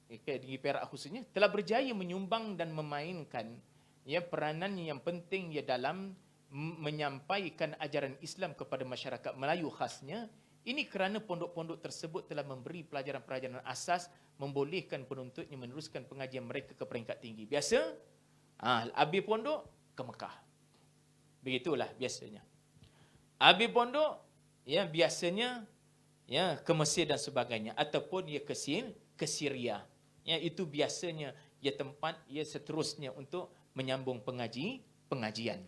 Speaker 1: Di Perak khususnya telah berjaya menyumbang dan memainkan ya peranan yang penting ya dalam menyampaikan ajaran Islam kepada masyarakat Melayu khasnya. Ini kerana pondok-pondok tersebut telah memberi pelajaran-pelajaran asas membolehkan penuntutnya meneruskan pengajian mereka ke peringkat tinggi. Biasa, habis pondok ke Mekah. Begitulah biasanya. Habis pondok, ya biasanya ya ke Mesir dan sebagainya ataupun ya ke Syria. Ya itu biasanya ya tempat ya seterusnya untuk menyambung pengajian.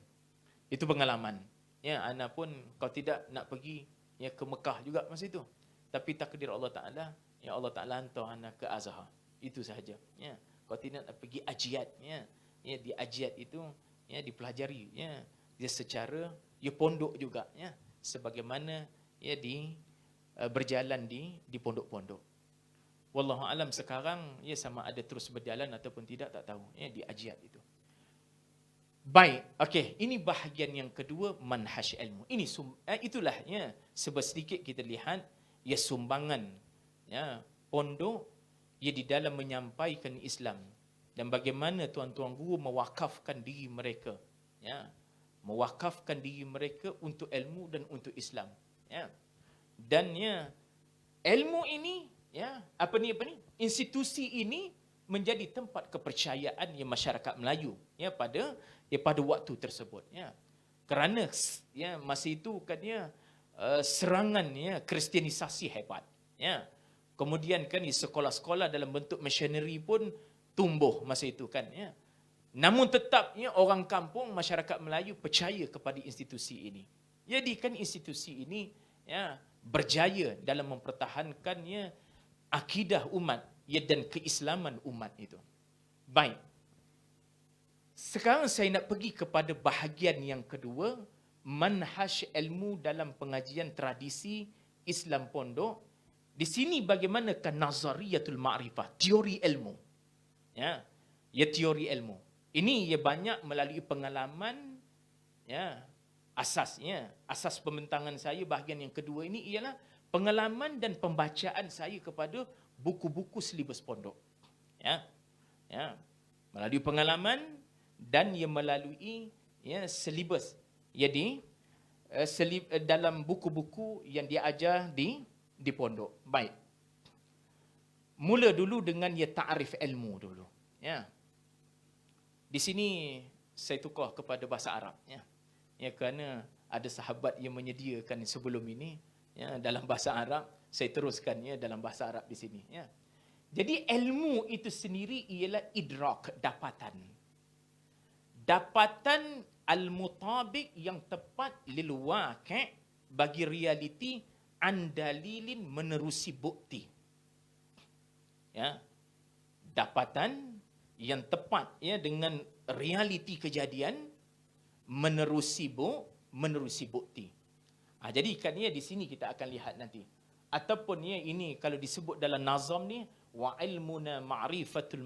Speaker 1: Itu pengalaman. Ya, ana pun kalau tidak nak pergi ya ke Mekah juga masa itu. Tapi takdir Allah Taala, ya Allah Taala hantar anak ke Azhar. Itu sahaja. Ya, kalau tidak nak pergi ajiat, ya di ajiat itu ya dipelajari, ya dia secara ya pondok juga, ya sebagaimana ya berjalan di pondok-pondok. Wallahu alam sekarang ya sama ada terus berjalan ataupun tidak tak tahu ya di ajiat itu. Baik, okey, ini bahagian yang kedua manhaj ilmu. Ini itulah ya sedikit kita lihat ya sumbangan ya pondok ia di dalam menyampaikan Islam dan bagaimana tuan-tuan guru mewakafkan diri mereka, ya, mewakafkan diri mereka untuk ilmu dan untuk Islam, ya. Dan ya, ilmu ini, ya, institusi ini menjadi tempat kepercayaan yang masyarakat Melayu, ya, pada waktu tersebut, ya. Kerana ya masa itu kan ya serangan ya kristianisasi hebat, ya. Kemudian kan sekolah-sekolah dalam bentuk missionary pun tumbuh masa itu kan, ya. Namun tetapnya orang kampung, masyarakat Melayu percaya kepada institusi ini. Jadi kan institusi ini ya berjaya dalam mempertahankannya akidah umat, ya, dan keislaman umat itu. Baik. Sekarang saya nak pergi kepada bahagian yang kedua, manhaj ilmu dalam pengajian tradisi Islam pondok. Di sini bagaimanakah nazariyatul ma'rifah, teori ilmu. Ya, teori ilmu. Ini ia banyak melalui pengalaman, ya. Asas pembentangan saya bahagian yang kedua ini ialah pengalaman dan pembacaan saya kepada buku-buku silibus pondok. Ya. Ya. Melalui pengalaman dan ia melalui ya silibus. Jadi dalam buku-buku yang dia ajar di pondok. Baik. Mula dulu dengan ya ta'rif ilmu dulu, ya. Di sini saya tukar kepada bahasa Arab, ya. Ya, kerana ada sahabat yang menyediakan sebelum ini, ya, dalam bahasa Arab, saya teruskan ya dalam bahasa Arab di sini, ya. Jadi ilmu itu sendiri ialah idrak, dapatan. Dapatan al-mutabik yang tepat lil waqi' bagi realiti an dalilin menerusi bukti. Ya. Dapatan yang tepat ya dengan realiti kejadian menerusi bukti. Jadi kan ya di sini kita akan lihat nanti. Ataupun ya ini kalau disebut dalam nazam ni wa ilmuna ma'rifatul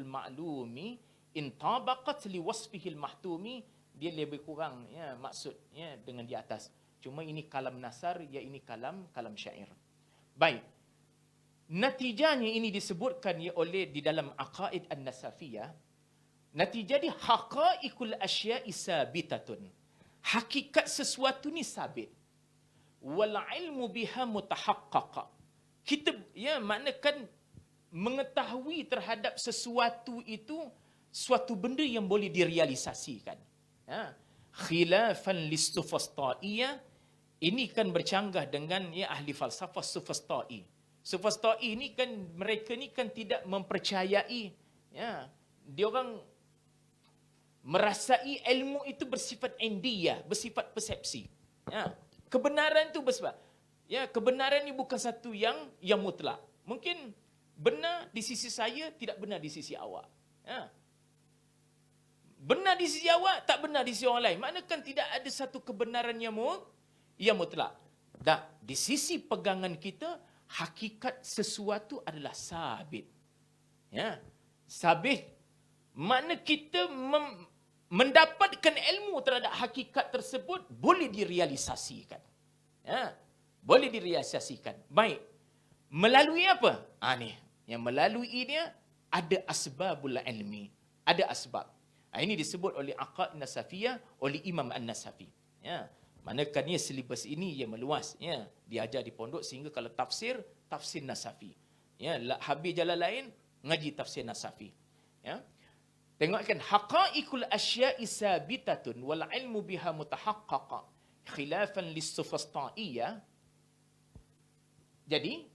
Speaker 1: ma'lumi in tabaqat li wasfihil mahtumi, dia lebih kurang ya maksudnya dengan di atas. Cuma ini kalam nasar, ya ini kalam syair. Baik. Natijanya ini disebutkan ya oleh di dalam Aqaid An-Nasafiyah. Natijah di haqaiqul asya'i sabitatun. Hakikat sesuatu ni sabit. Wal ilmu biha mutahaqqaqa. Kita ya maknakan mengetahui terhadap sesuatu itu suatu benda yang boleh direalisasikan. Ya. Khilafan listufasta'iyah, ini kan bercanggah dengan ya ahli falsafah sufasta'i. Sufasta'i ini kan mereka ni kan tidak mempercayai, ya, dia orang merasai ilmu itu bersifat indiyah, bersifat persepsi. Ya. Kebenaran itu bersifat, ya, kebenaran ini bukan satu yang mutlak. Mungkin benar di sisi saya, tidak benar di sisi awak. Ya. Benar di sisi awak, tak benar di sisi orang lain. Maknanya tidak ada satu kebenaran yang mutlak. Dan di sisi pegangan kita, hakikat sesuatu adalah sabit. Ya. Sabit. Makna kita mendapatkan ilmu terhadap hakikat tersebut boleh direalisasikan. Ya. Boleh direalisasikan. Baik. Melalui apa? Ni. Yang melalui dia ada asbabul ilmi. Ada asbab. Ini disebut oleh Aqaid Nasafiyah, oleh Imam An-Nasafi. Ya. Manakan ya silibus ini yang meluas, ya, diajar di pondok sehingga kalau tafsir Nasafi. Ya, habis jalan lain ngaji tafsir Nasafi. Ya. Tengokkan haqaiqul asya'i sabitatun wal ilmu biha mutahaqqaqa khilafan lis-sufasta'iyah. Jadi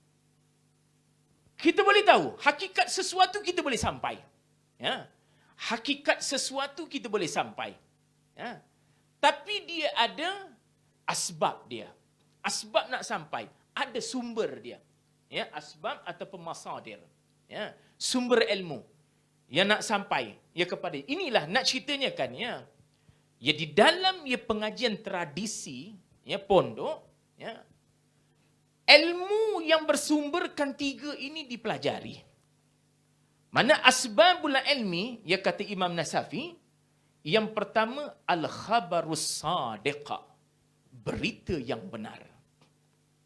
Speaker 1: kita boleh tahu hakikat sesuatu, kita boleh sampai. Ya. Hakikat sesuatu kita boleh sampai. Ya. Tapi dia ada asbab dia. Asbab nak sampai, ada sumber dia. Ya, asbab ataupun masadir. Ya, sumber ilmu yang nak sampai ya kepada. Inilah nak ceritanya kan ya. Ya di dalam ya pengajian tradisi ya pondok, ya, ilmu yang bersumberkan tiga ini dipelajari. Mana asbabul ilmi, ya kata Imam Nasafi, yang pertama al-khabarus sadiqa, berita yang benar.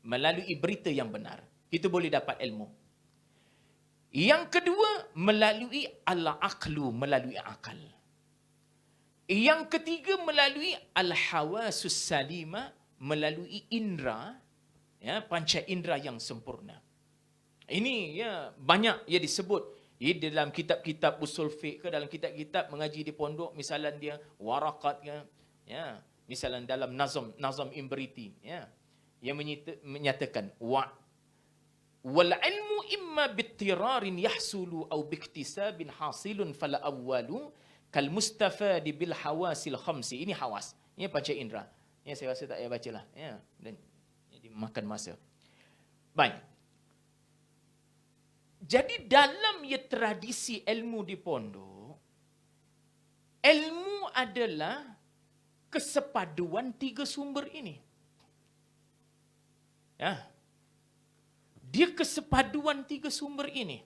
Speaker 1: Melalui berita yang benar. kita boleh dapat ilmu. Yang kedua, melalui al-aqlu, melalui akal. Yang ketiga, melalui al-hawasus salima, melalui indera, ya, panca indera yang sempurna. Ini ya banyak ya disebut dalam kitab-kitab usul fiqh ke, dalam kitab-kitab mengaji di pondok, misalan dia Waraqat ke, ya, misalan dalam Nazam Imbriti, ya, yang menyatakan wal ilmu imma bittirarin yahsulu au biktisabin hasilun fala awwalu kal mustafadi bil hawasil khamsi. Ini hawas, ini panca indera. Ya, saya rasa tak payah bacalah, ya, dan jadi makan masa. Baik. Jadi dalam tradisi ilmu di pondok, ilmu adalah kesepaduan tiga sumber ini. Ya. Dia kesepaduan tiga sumber ini.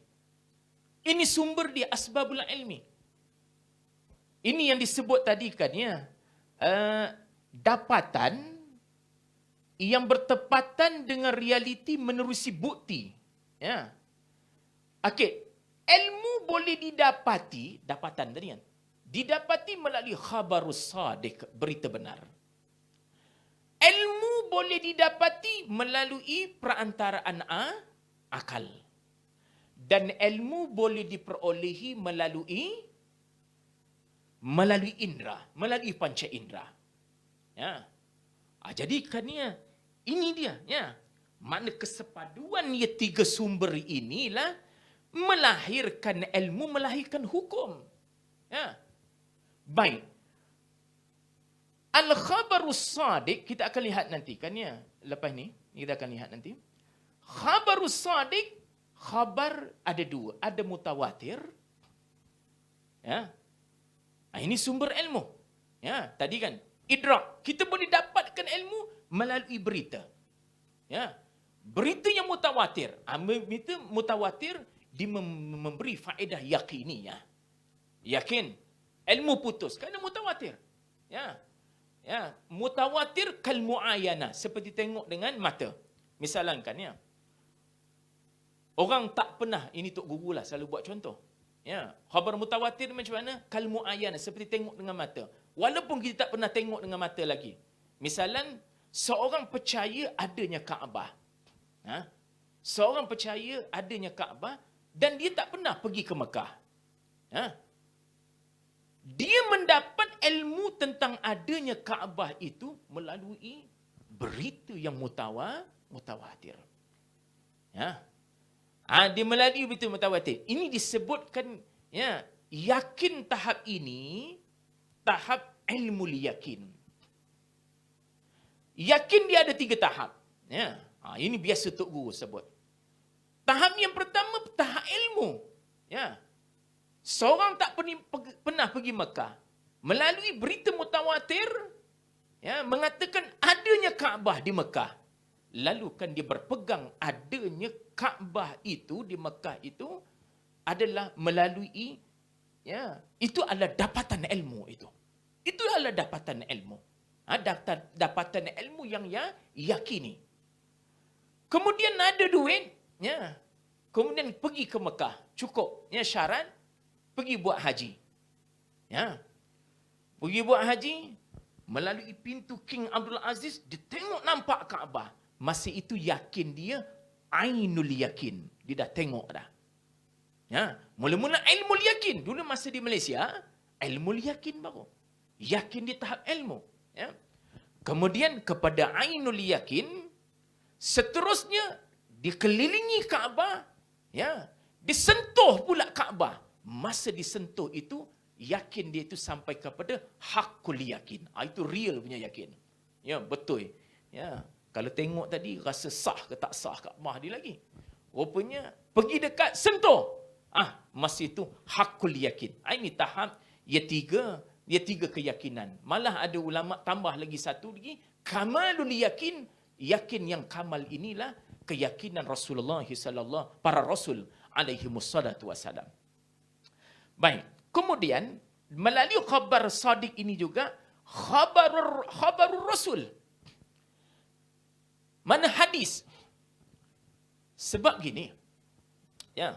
Speaker 1: Ini sumber dia asbabul ilmi. Ini yang disebut tadi kan, ya, dapatan yang bertepatan dengan realiti menerusi bukti. Ya. Okey, ilmu boleh didapati, dapatan tadi kan, didapati melalui khabarus sadiq, berita benar. Ilmu boleh didapati melalui perantaraan akal. Dan ilmu boleh diperolehi melalui indera, melalui panca indera. Ya. Jadi kan ya, ini dia, ya. Makna kesepaduan ya tiga sumber inilah melahirkan ilmu, melahirkan hukum. Ya. Baik. Al-khabarus sadiq kita akan lihat nanti kan, ya. Lepas ni kita akan lihat nanti. Khabarus sadiq, khabar ada dua, ada mutawatir. Ya. Ini sumber ilmu. Ya, tadi kan idrak, kita boleh dapatkan ilmu melalui berita. Ya. Berita yang mutawatir. Berita mutawatir dia memberi faedah yakiniyah. Yakin. Ilmu putus kerana mutawatir. Ya. Ya, mutawatir kal muayana, seperti tengok dengan mata. Misalkan kan, ya. Orang tak pernah, ini Tok Guru lah selalu buat contoh. Ya, khabar mutawatir macam mana? Kal muayana, seperti tengok dengan mata. Walaupun kita tak pernah tengok dengan mata lagi. Misalan seorang percaya adanya Kaabah. Ha? Seorang percaya adanya Kaabah dan dia tak pernah pergi ke Mekah. Ha? Dia mendapat ilmu tentang adanya Kaabah itu melalui berita yang mutawatir. Ya. Dia melalui berita mutawatir. Ini disebutkan, ya, yakin tahap ini tahap ilmu yakin. Yakin dia ada 3 tahap. Ya. Ini biasa Tok Guru sebut. Tahap yang pertama tahap ilmu. Ya. Seorang tak pernah pergi Mekah, melalui berita mutawatir, ya, mengatakan adanya Kaabah di Mekah. Lalu kan dia berpegang adanya Kaabah itu di Mekah itu adalah melalui, ya, itu adalah dapatan ilmu itu. Itu adalah dapatan ilmu. Dapatan ilmu yang yakini. Kemudian ada duit, ya. Kemudian pergi ke Mekah, cukup, ya, syarat pergi buat haji. Ya. Pergi buat haji melalui pintu King Abdul Aziz, dia tengok nampak Kaabah. Masa itu yakin dia, ainul yakin. Dia dah tengok dah. Ya, mula-mula ilmu yakin. Dulu masa di Malaysia, ilmu yakin baru. Yakin di tahap ilmu. Ya. Kemudian kepada ainul yakin, seterusnya dikelilingi Kaabah, ya, disentuh pula Kaabah. Masa disentuh itu, yakin dia itu sampai kepada hakul yakin. Itu real punya yakin. Ya, betul. Ya, kalau tengok tadi rasa sah ke tak sah Kaabah dia lagi. Rupanya pergi dekat sentuh. Masa itu hakul yakin. Ini tahap tiga keyakinan. Malah ada ulama tambah lagi satu lagi, kamalul yakin. Yakin yang kamal inilah keyakinan Rasulullah sallallahu para rasul alaihi wassalatu wassalam. Baik. Kemudian melalui khabar sadiq ini juga khabarur rasul. Mana hadis Sebab gini, ya.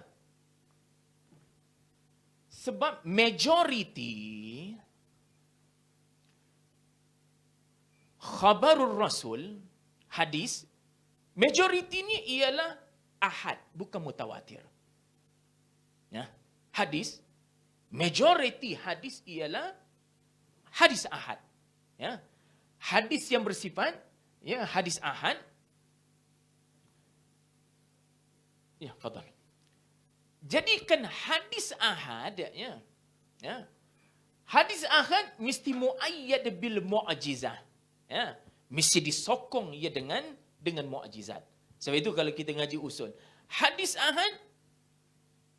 Speaker 1: Sebab majoriti khabarul Rasul, hadis, majoriti ni ialah ahad, bukan mutawatir. Ya. Hadis, majoriti hadis ialah hadis ahad. Ya. Hadis yang bersifat hadis ahad. Ya, fadal. Jadikan hadis ahad hadis ahad mesti muayyad bil mu'jizah. Ya, mesti disokong ia dengan mukjizat. Sebab itu kalau kita ngaji usul, hadis ahad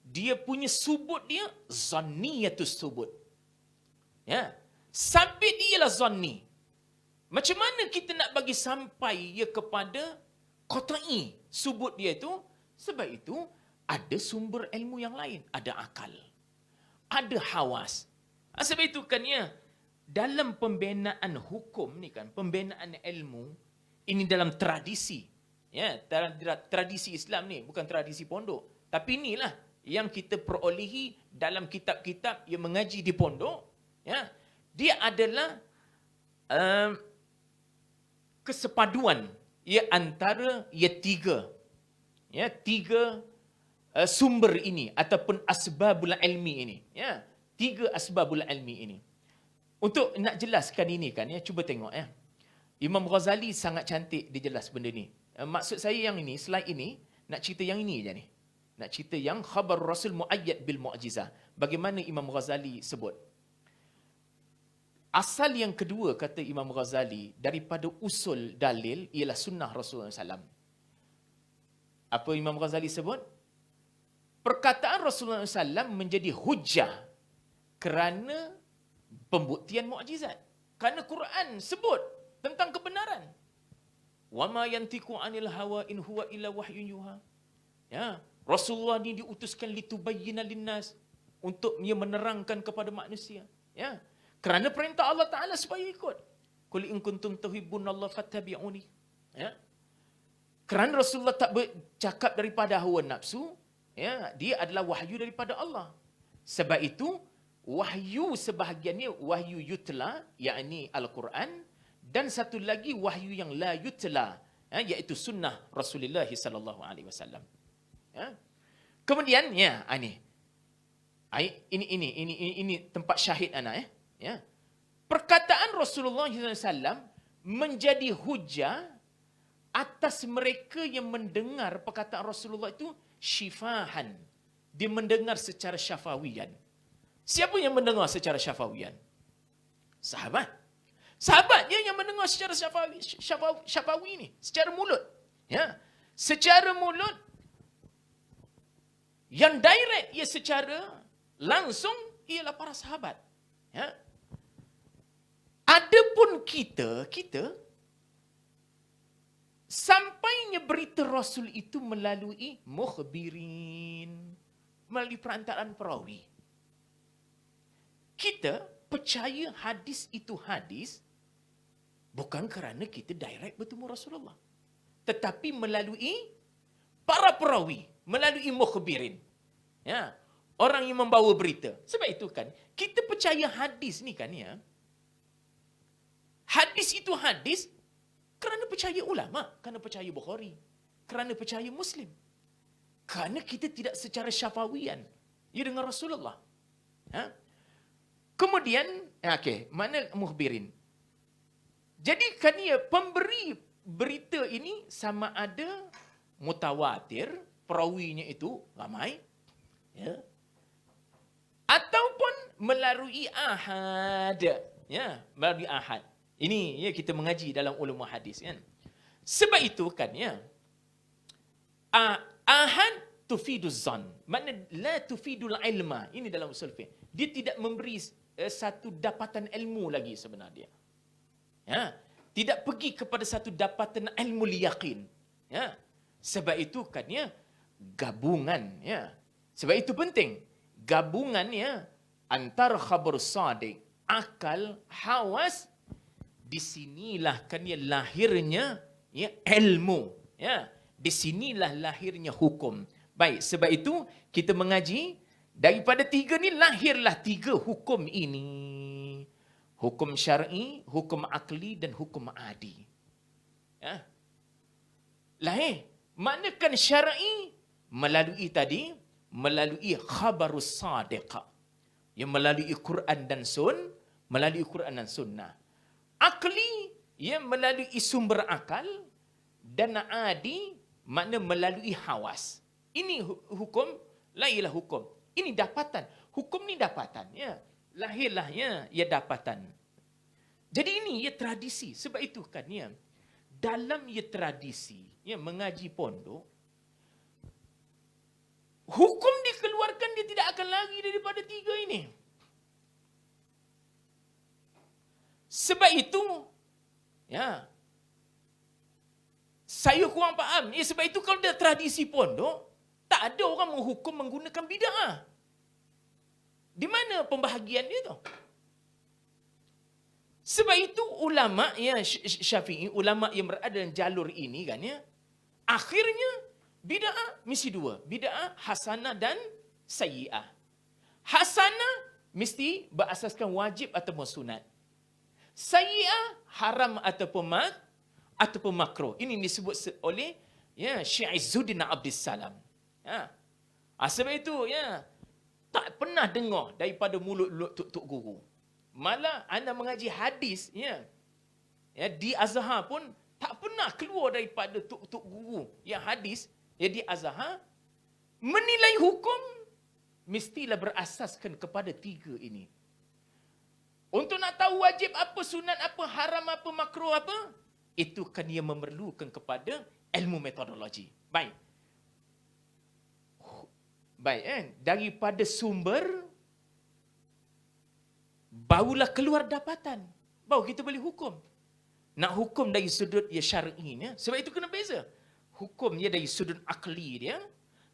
Speaker 1: dia punya subut dia zanniyatus subut. Ya. Sabit dia ialah zanni. Macam mana kita nak bagi sampai ia kepada qat'i subut dia itu? Sebab itu ada sumber ilmu yang lain, ada akal, ada hawas. Sebab itu kan ya, dalam pembinaan hukum ni kan, pembinaan ilmu ini dalam tradisi, ya, tradisi Islam ni, bukan tradisi pondok, tapi inilah yang kita perolehi dalam kitab-kitab yang mengaji di pondok, ya. Dia adalah kesepaduan antara tiga sumber ini ataupun asbabul ilmi ini, ya. Tiga asbabul ilmi ini. Untuk nak jelaskan ini kan, ya, cuba tengok ya. Imam Ghazali sangat cantik dia jelas benda ni. Maksud saya yang ini, slide ini, nak cerita yang ini je ni. Nak cerita yang khabar Rasul muayyad bil mu'jizah. Bagaimana Imam Ghazali sebut. Asal yang kedua, kata Imam Ghazali, daripada usul dalil ialah sunnah Rasulullah SAW. Apa Imam Ghazali sebut? Perkataan Rasulullah SAW menjadi hujah kerana pembuktian mukjizat. Kerana Quran sebut tentang kebenaran. Wa ma yantiqu 'anil hawa in huwa illa wahyun yuha. Ya, Rasulullah ni diutuskan litubayyina linnas, untuk ia menerangkan kepada manusia. Ya. Kerana perintah Allah Taala supaya ikut. Qul in kuntum tuhibbunallaha fattabi'uni. Ya. Kerana Rasulullah tak bercakap daripada hawa nafsu, ya, dia adalah wahyu daripada Allah. Sebab itu wahyu sebahagiannya wahyu yutla, yakni Al-Quran, dan satu lagi wahyu yang la yutla, iaitu sunnah Rasulullah sallallahu alaihi wasallam. Ya. Kemudian ya, ini tempat syahid anak ya. Perkataan Rasulullah SAW menjadi hujah atas mereka yang mendengar perkataan Rasulullah itu syifahan. Dia mendengar secara syafawiyan. Siapa yang mendengar secara syafawiyan? Sahabat. Sahabatnya yang mendengar secara syafawi ini, secara mulut. Ya. Secara mulut yang direct, ia secara langsung ialah para sahabat. Ya. Adapun kita sampainya berita Rasul itu melalui mukhbirin, melalui perantaraan perawi. Kita percaya hadis itu hadis bukan kerana kita direct bertemu Rasulullah, tetapi melalui para perawi, melalui mukhbirin. Ya, orang yang membawa berita. Sebab itu kan kita percaya hadis ni kan ya. Hadis itu hadis kerana percaya ulama, kerana percaya Bukhari, kerana percaya Muslim. Kerana kita tidak secara syafawiyan ia dengan Rasulullah. Ha? Kemudian, mana mukhbirin? Jadi kan ia pemberi berita ini sama ada mutawatir, perawinya itu ramai, ya, ataupun melalui ahad, ya, melalui ahad. Ini ya kita mengaji dalam ulum hadis kan. Sebab itu kan ya, ahad tufiduz zan, makna la tufidul ilma. Ini dalam usul fiqh. Dia tidak memberi satu dapatan ilmu lagi sebenarnya. Ya, tidak pergi kepada satu dapatan ilmu yaqin. Ya. Sebab itu kan ya, gabungan ya. Sebab itu penting. Gabungan ya antara khabar sadiq, akal, hawas. Di sinilah kan ya lahirnya ya ilmu, ya. Di sinilah lahirnya hukum. Baik, sebab itu kita mengaji daripada tiga ni lahirlah tiga hukum ini. Hukum syar'i, hukum akli dan hukum adi. Ya. Lahir. Maknakan syar'i melalui tadi, melalui khabarus sadiq. Yang melalui Quran dan melalui Quran dan sunnah. Akli, ya melalui sumber akal. Dan adi, makna melalui hawas. Ini hukum, lahirlah hukum. Ini dapatan. Hukum ni dapatan. Ya. Lahirlah ya dapatan. Jadi ini ya tradisi. Sebab itu kan ya, dalam ya tradisi, ya mengaji pondok, hukum dikeluarkan dia tidak akan lagi daripada tiga ini. Sebab itu, ya, saya kurang faham. Ya, sebab itu kalau ada tradisi pondok, tak ada orang menghukum menggunakan bid'ah. Di mana pembahagian dia tu? Sebab itu ulama ya Syafi'i, ulama yang berada dalam jalur ini kan ya, akhirnya bid'ah mesti dua, bid'ah hasanah dan sayyi'ah. Hasanah mesti berasaskan wajib ataupun sunat. Sayyi'ah haram ataupun makruh. Ini disebut oleh ya Syekh Izzuddin Abdussalam. Ya. Sebab itu ya tak pernah dengar daripada mulut tok guru. Malah anda mengaji hadis ya di Azhar pun tak pernah keluar daripada tok guru yang hadis ya di Azhar menilai hukum mestilah berasaskan kepada tiga ini. Untuk nak tahu wajib apa, sunat apa, haram apa, makruh apa, itu kan ia memerlukan kepada ilmu metodologi. Baik. Daripada sumber barulah keluar dapatan. Baru kita boleh hukum. Nak hukum dari sudut ya syar'i ya. Sebab itu kena beza. Hukum ia dari sudut akli dia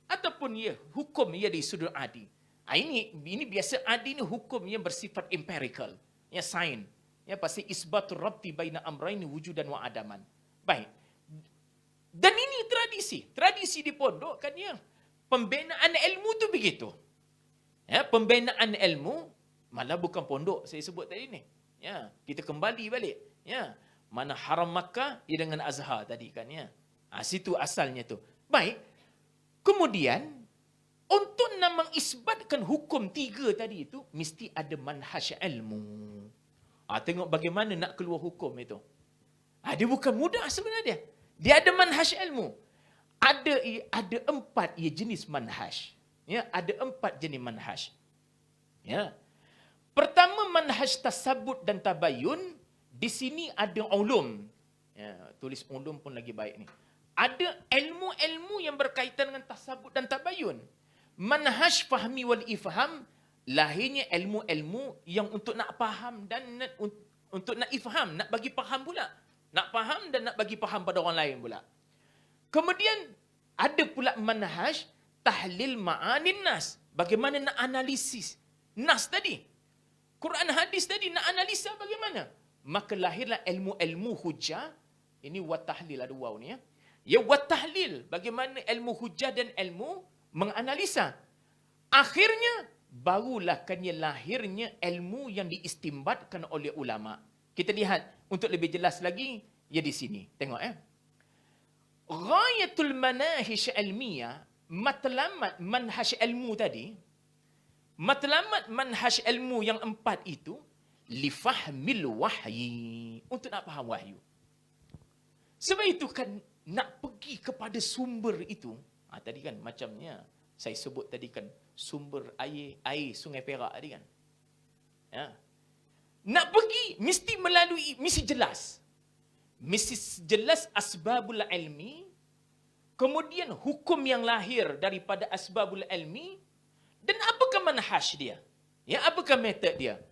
Speaker 1: ataupun ia hukum ia dari sudut adi. Ini biasa adi ni hukum yang bersifat empirical, ya sains. Ya pasti isbatur rabti baina amraini wujudan wa adaman. Baik. Dan ini tradisi di pondok kan ya. Pembinaan ilmu tu begitu. Ya, pembinaan ilmu malah bukan pondok saya sebut tadi ni. Ya, kita kembali balik. Ya, mana haram Makkah ia dengan Azhar tadi kan ya. Situ asalnya tu. Baik. Kemudian untuk nak mengisbatkan hukum tiga tadi itu mesti ada manhaj ilmu. Tengok bagaimana nak keluar hukum itu. Dia bukan mudah sebenarnya. Dia ada manhaj ilmu. Ada 4 jenis manhaj. Ya, ada 4 jenis manhaj. Ya. Pertama manhaj tasabbut dan tabayyun, di sini ada ulum. Ya, tulis ulum pun lagi baik ni. Ada ilmu-ilmu yang berkaitan dengan tasabbut dan tabayyun. Manhaj fahmi wal ifham, lahirnya ilmu-ilmu yang untuk nak faham dan untuk nak ifham, nak bagi faham pula. Nak faham dan nak bagi faham pada orang lain pula. Kemudian ada pula manhaj tahlil ma'anin nas. Bagaimana nak analisis nas tadi. Quran hadis tadi nak analisa bagaimana. Maka lahirlah ilmu-ilmu hujah. Ini wat tahlil ada waw ni ya. Ya wat tahlil. Bagaimana ilmu hujah dan ilmu menganalisa. Akhirnya barulah kan lahirnya ilmu yang diistimbatkan oleh ulama. Kita lihat untuk lebih jelas lagi ya di sini. Tengok Ghayatul manahij ilmiyah, matlamat manhaj ilmu tadi, matlamat manhaj ilmu yang 4 itu, lifahmil wahyi, untuk nak faham wahyu. Sebab itu kan nak pergi kepada sumber itu. Tadi kan macamnya saya sebut tadi kan sumber air Sungai Perak tadi kan. Ya. Nak pergi mesti jelas. Mesti jelas asbabul ilmi, kemudian hukum yang lahir daripada asbabul ilmi, dan apakah manhaj dia? Ya, apakah metod dia?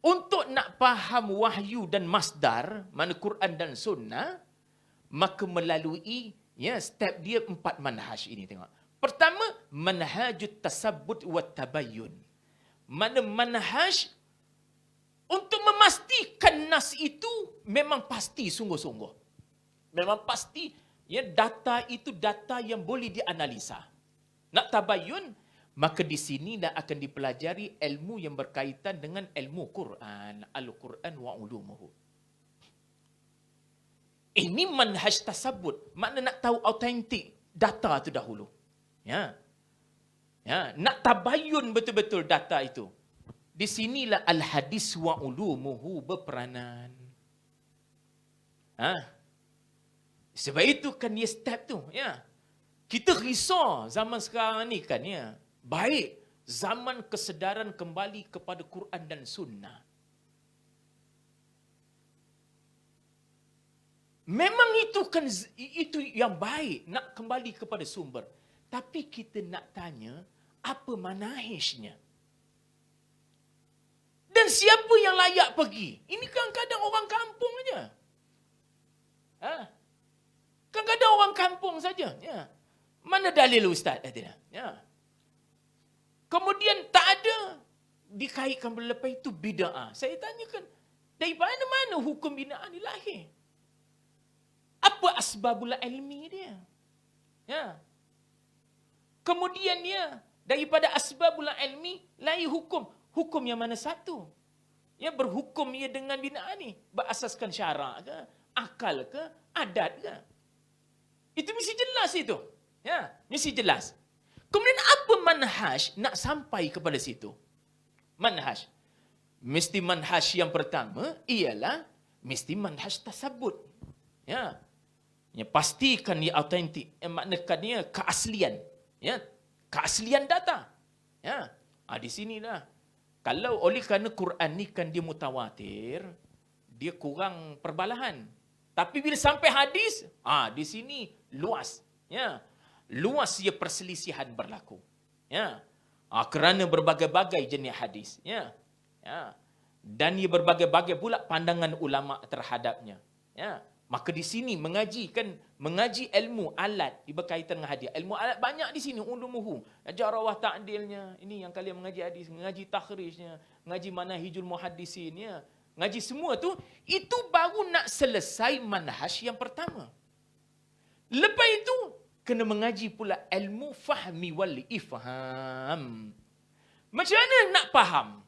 Speaker 1: Untuk nak faham wahyu dan masdar, mana Quran dan sunnah, maka melalui step dia 4 manhaj ini. Tengok. Pertama, manhajut tasabbut wa tabayyun. Mana manhaj untuk memastikan nas itu memang pasti sungguh-sungguh. Memang pasti Ya, data itu data yang boleh dianalisa. Nak tabayun, maka di sinilah akan dipelajari ilmu yang berkaitan dengan ilmu Quran, Al-Quran wa ulumuhu. Ini manhaj tasabbut, makna nak tahu autentik data itu dahulu. Ya. Ya, nak tabayun betul-betul data itu. Di sinilah al-hadis wa ulumuhu berperanan. Sebab itu kan dia step tu, ya. Kita risau zaman sekarang ni kan, ya. Baik zaman kesedaran kembali kepada Quran dan Sunnah. Memang itu yang baik, nak kembali kepada sumber. Tapi kita nak tanya, apa manahijnya? Dan siapa yang layak pergi? Ini kadang-kadang orang kampung aja. Kadang-kadang orang kampung saja. Ya. Mana dalil ustaz? Ya. Kemudian tak ada dikaitkan lepas itu bid'ah. Saya tanyakan, dari mana hukum bid'ah ni lahir? Apa asbabul ilmi dia? Ya. Kemudian dia daripada asbabul ilmi lahir hukum. Hukum yang mana satu? Ya, berhukum ia dengan bid'ah ni berasaskan syarak ke, akal ke, adat ke? Itu mesti jelas itu. Ya, mesti jelas. Kemudian apa manhaj nak sampai kepada situ? Manhaj. Mesti manhaj yang pertama ialah mesti manhaj tasabbut. Ya. Ya, pastikan ia autentik. Maknanya keaslian. Ya, keaslian data. Ya. Di sinilah. Kalau oleh kerana Quran ni kan dia mutawatir, dia kurang perbalahan. Tapi bila sampai hadis, di sini luas. Ya. Luas ia perselisihan berlaku. Ya. Kerana berbagai-bagai jenis hadis. Ya. Ya. Dan ia berbagai-bagai pula pandangan ulama terhadapnya. Ya. Maka di sini mengaji ilmu alat berkaitan dengan hadis. Ilmu alat banyak di sini, ulumuhu. Jarawah ta'dilnya, ini yang kalian mengaji hadis, mengaji takhrijnya, mengaji manahijul muhaddisin, ya. Ngaji semua tu, itu baru nak selesai manhaj yang pertama. Lepas itu kena mengaji pula ilmu fahmi wal ifham. Macam mana nak faham?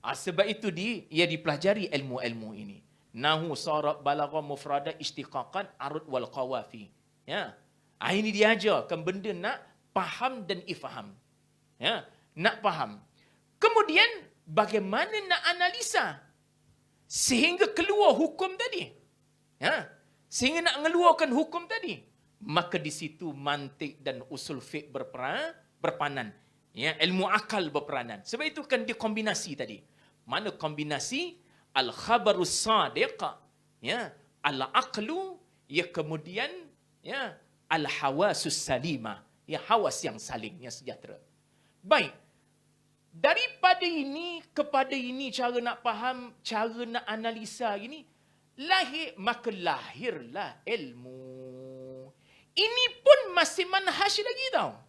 Speaker 1: Sebab itu ia dipelajari ilmu-ilmu ini. Nahu, sarab, balaghah, mufradah, istiqaqan, arud wal qawafi. Ya. Ini diajarkan benda nak faham dan ifham. Ya, nak faham. Kemudian bagaimana nak analisa sehingga keluar hukum tadi. Ya. Sehingga nak mengeluarkan hukum tadi. Maka di situ mantik dan usul fiqh berperanan. Ya, ilmu akal berperanan. Sebab itu kan dia kombinasi tadi. Mana kombinasi al-khabarus sadiq, ya, al-aqlu, ya, kemudian ya, al-hawasus salimah, ya, hawas yang saling, yang sejahtera. Baik. Daripada ini kepada ini cara nak faham, cara nak analisa ini, lahirlah ilmu. Ini pun masih manhaj lagi tau.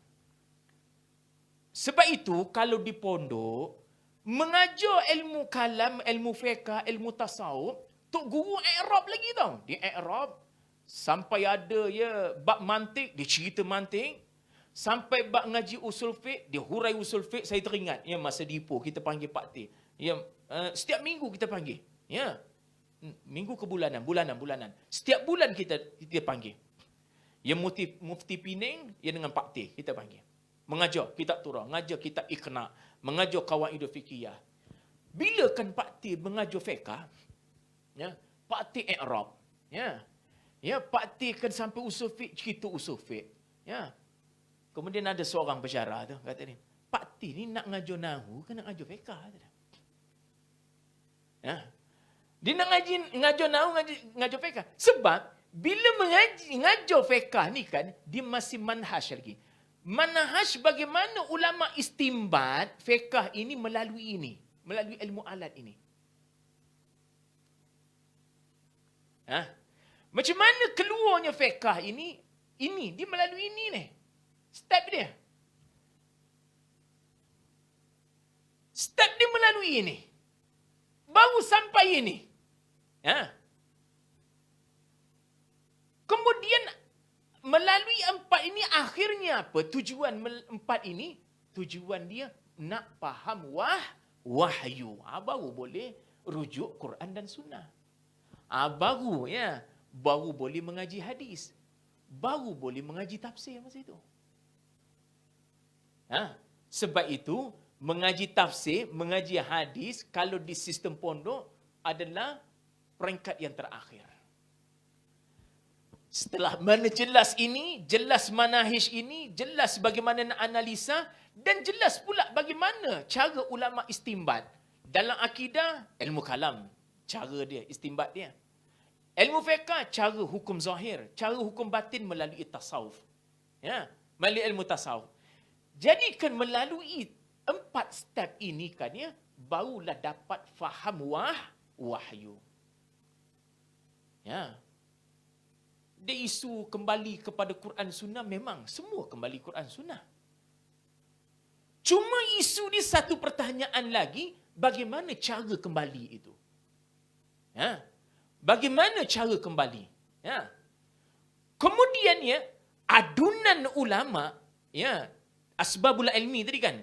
Speaker 1: Sebab itu kalau di pondok mengajar ilmu kalam, ilmu fiqh, ilmu tasawuf, tok guru i'rab lagi tau. Dia i'rab sampai ada ya bab mantik, dia cerita mantik. Sampai bab ngaji usul fiqh, dia hurai usul fiqh. Saya teringat ya masa di Ipoh kita panggil Pak T. Ya, setiap minggu kita panggil. Ya. Minggu ke bulanan. Setiap bulan kita panggil. Ya, Mufti Pening, ya dengan Pak T kita panggil. Mengajar kitab turah, mengajar kitab iqna, mengajar qawaidul fiqhiyah. Bila kan Pak T mengajar fiqh, ya, Pak T i'rab, ya. Ya, Pak T kan sampai usul fiqh, cerita usul fiqh, ya. Kemudian ada seorang pensyarah tu kata ni, Pak T ni nak ngajar nahu ke nak ngajar fiqh? Ya. Dia nak ngajar nahu, ngajar fiqh. Sebab bila ngajar fiqh ni kan, dia masih manhaj lagi. Manhaj bagaimana ulama istimbat fiqh ini melalui ilmu alat ini. Macam mana keluarnya fiqh ini dia melalui ini ni. Step dia. Step dia melalui ini. Baru sampai ini. Kemudian akhirnya apa? Tujuan 4 ini, tujuan dia nak faham wahyu. Baru boleh rujuk Quran dan Sunnah. Baru boleh mengaji hadis. Baru boleh mengaji tafsir masa itu. Sebab itu, mengaji tafsir, mengaji hadis, kalau di sistem pondok adalah peringkat yang terakhir. Setelah mana jelas ini, jelas manahij ini, jelas bagaimana nak analisa, dan jelas pula bagaimana cara ulama istimbat. Dalam akidah, ilmu kalam, cara dia, istimbat dia. Ilmu fiqh, cara hukum zahir, cara hukum batin melalui tasawuf. Melalui ilmu tasawuf. Jadi kan melalui 4 step ini kan barulah dapat faham wahyu. Dia isu kembali kepada Quran Sunnah, memang semua kembali Quran Sunnah. Cuma isu dia satu pertanyaan lagi, bagaimana cara kembali itu? Bagaimana cara kembali? Kemudiannya, adunan ulama, asbabul ilmi tadi kan,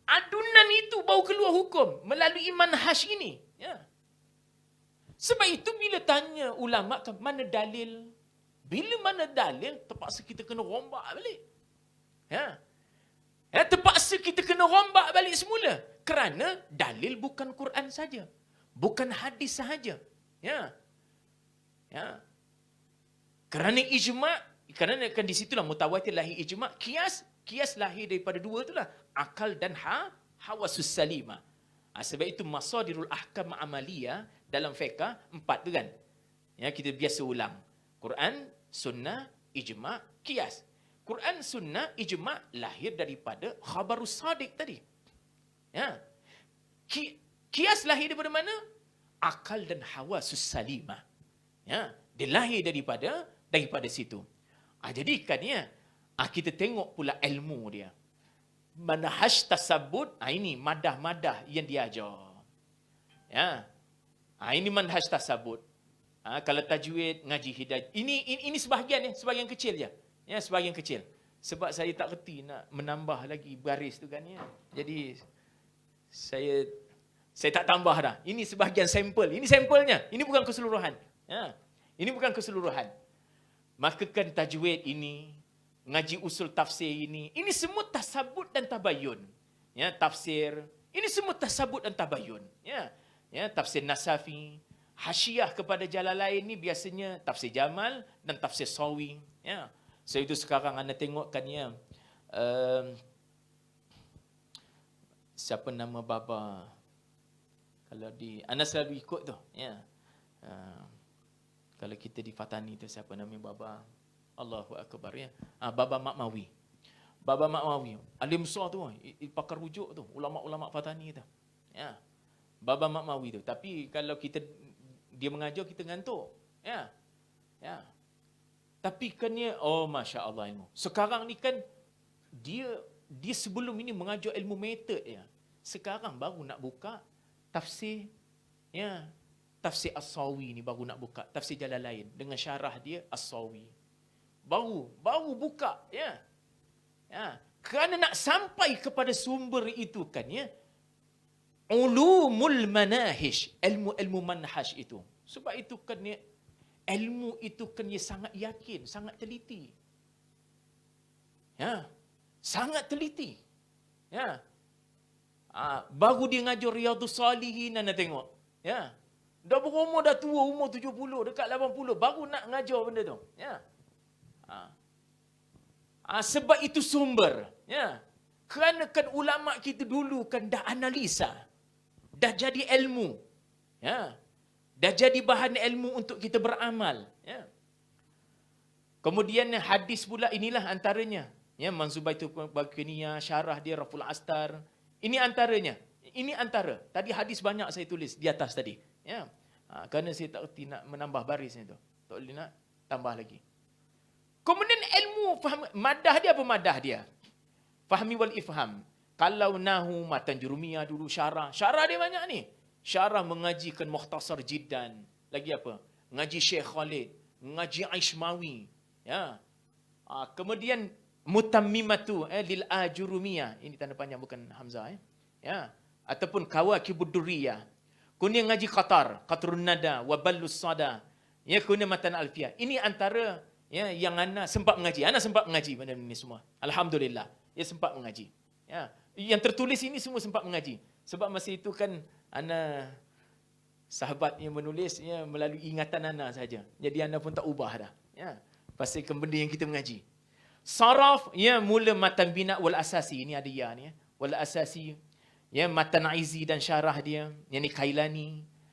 Speaker 1: adunan itu baru keluar hukum melalui manhaj ini. Sebab itu bila tanya ulama ke mana dalil, bila mana dalil, terpaksa kita kena rombak balik. Terpaksa kita kena rombak balik semula. Kerana dalil bukan Quran saja, bukan hadis sahaja. Kerana ijma', kerana kan di situlah mutawatir lahir ijma', kias lahir daripada dua itulah, akal dan hawasus salimah. Sebab itu masadirul ahkam amaliyah dalam fiqh 4 tu kan. Kita biasa ulang. Quran, Sunnah, Ijma', Qiyas. Quran, Sunnah, Ijma' lahir daripada khabarus sadiq tadi. Qiyas lahir daripada mana? Akal dan hawasus salimah. Dia lahir daripada situ. Jadi kan kita tengok pula ilmu dia. Manhaj tasabbut, ini madah-madah yang diajar. Ini manhaj tasabbut. Kalau tajwid, ngaji hidayah. Ini sebahagian kecil je. Sebahagian kecil. Sebab saya tak reti nak menambah lagi baris tu kan. Jadi saya tak tambah dah. Ini sebahagian sampel. Ini sampelnya. Ini bukan keseluruhan. Ini bukan keseluruhan. Maka kan tajwid ini, ngaji usul tafsir ini semua tasabut dan tabayun. Tafsir, ini semua tasabut dan tabayun. Tafsir Nasafi, hasyiah kepada Jalalain ni biasanya tafsir Jamal dan tafsir Sawi. So itu sekarang anda tengok kan siapa nama baba, kalau di anda selalu ikut tu. Kalau kita di Fatani tu siapa nama baba, Allahu Akbar Baba Makmawi. Baba Makmawi, alim besar tu, pakar rujuk tu, ulama-ulama Fatani tu. Baba Makmawi tu. Tapi kalau dia mengajar, kita ngantuk. Tapi kan Masya Allah ilmu. Sekarang ni kan dia sebelum ini mengajar ilmu metod Sekarang baru nak buka tafsir tafsir As-Sawi ni baru nak buka, tafsir Jalalain dengan syarah dia As-Sawi. Baru buka kerana nak sampai kepada sumber itu kan ulumul manahij, ilmu manhaj itu. Sebab itu kan ilmu itu kan sangat yakin, sangat teliti. Sangat teliti. Baru dia ngajar Riyadhus Salihin, anda tengok. Dah berumur, dah tua, umur 70, dekat 80, baru nak ngajar benda tu. Sebab itu sumber. Kerana kan ulama kita dulu kan dah analisa, dah jadi ilmu. Dah jadi bahan ilmu untuk kita beramal. Kemudian hadis pula, inilah antaranya. Manzubaitul Bakiniyah, syarah dia Raful Astar. Ini antaranya. Ini antara. Tadi hadis banyak saya tulis di atas tadi. Kerana saya tak reti nak menambah baris ni tu. Tak boleh nak tambah lagi. Kemudian ilmu faham, madah dia apa madah dia? Fahmi wal ifham. Kalau nahu matan jurumiyah dulu syarah. Syarah dia banyak ni. Syarah mengajikan Mukhtasar Jiddan. Lagi apa? Ngaji Syekh Khalid, ngaji Aishmawi. Kemudian mutammimatu lil ajurumiyah. Ini tanda panjang bukan hamzah ya. Ataupun kawakibud durriyah. Kemudian ngaji qatrun nada wa ballus sada. Ya, kemudian matan alfiyah. Ini antara ya yang ana sempat mengaji. Ana sempat mengaji benda ini semua. Alhamdulillah. Ya sempat mengaji. Ya. Yang tertulis ini semua sempat mengaji. Sebab masa itu kan ana sahabat yang menulis ya melalui ingatan ana saja. Jadi ana pun tak ubah dah. Ya. Pastikan benda yang kita mengaji. Saraf ya mula matan bina wal asasi. Ini ada ya ni ya. Wal asasi ya matan aizi dan syarah dia. Yang ni Kailani.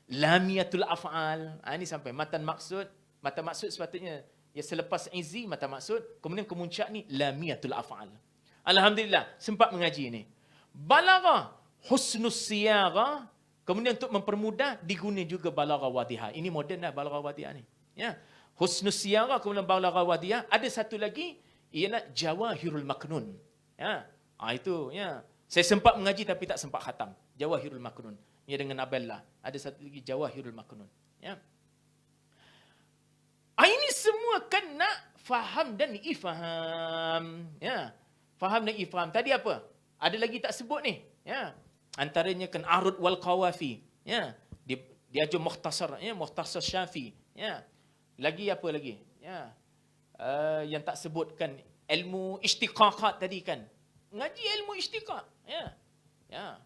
Speaker 1: Lamiyatul af'al. Ini sampai matan maksud. Matan maksud sepatutnya ya selepas izi matan maksud. Kemudian kemuncak ni lamiyatul af'al. Alhamdulillah sempat mengaji ni. Balaghah husnus siyagha. Kemudian untuk mempermudah diguna juga balaghah wadihah. Ini moden dah balaghah wadihah ni. Ya. Husnus siyagha kemudian balaghah wadihah. Ada satu lagi ialah jawahirul maknun. Ya. Itu ya. Saya sempat mengaji tapi tak sempat khatam. Jawahirul maknun. Ya dengan Abellah. Ada satu lagi jawahirul maknun. Ya. Ini semua kan nak faham dan ifaham. Ya. Faham dan ifaham. Tadi apa? Ada lagi tak sebut ni. Ya. Antaranya kan arud wal qawafi. Ya. Dia ajar mukhtasar. Ya. Mukhtasar syafi. Ya. Lagi apa lagi? Ya. Yang tak sebutkan ilmu istiqaqat tadi kan. Ngaji ilmu istiqaq. Ya. Ya.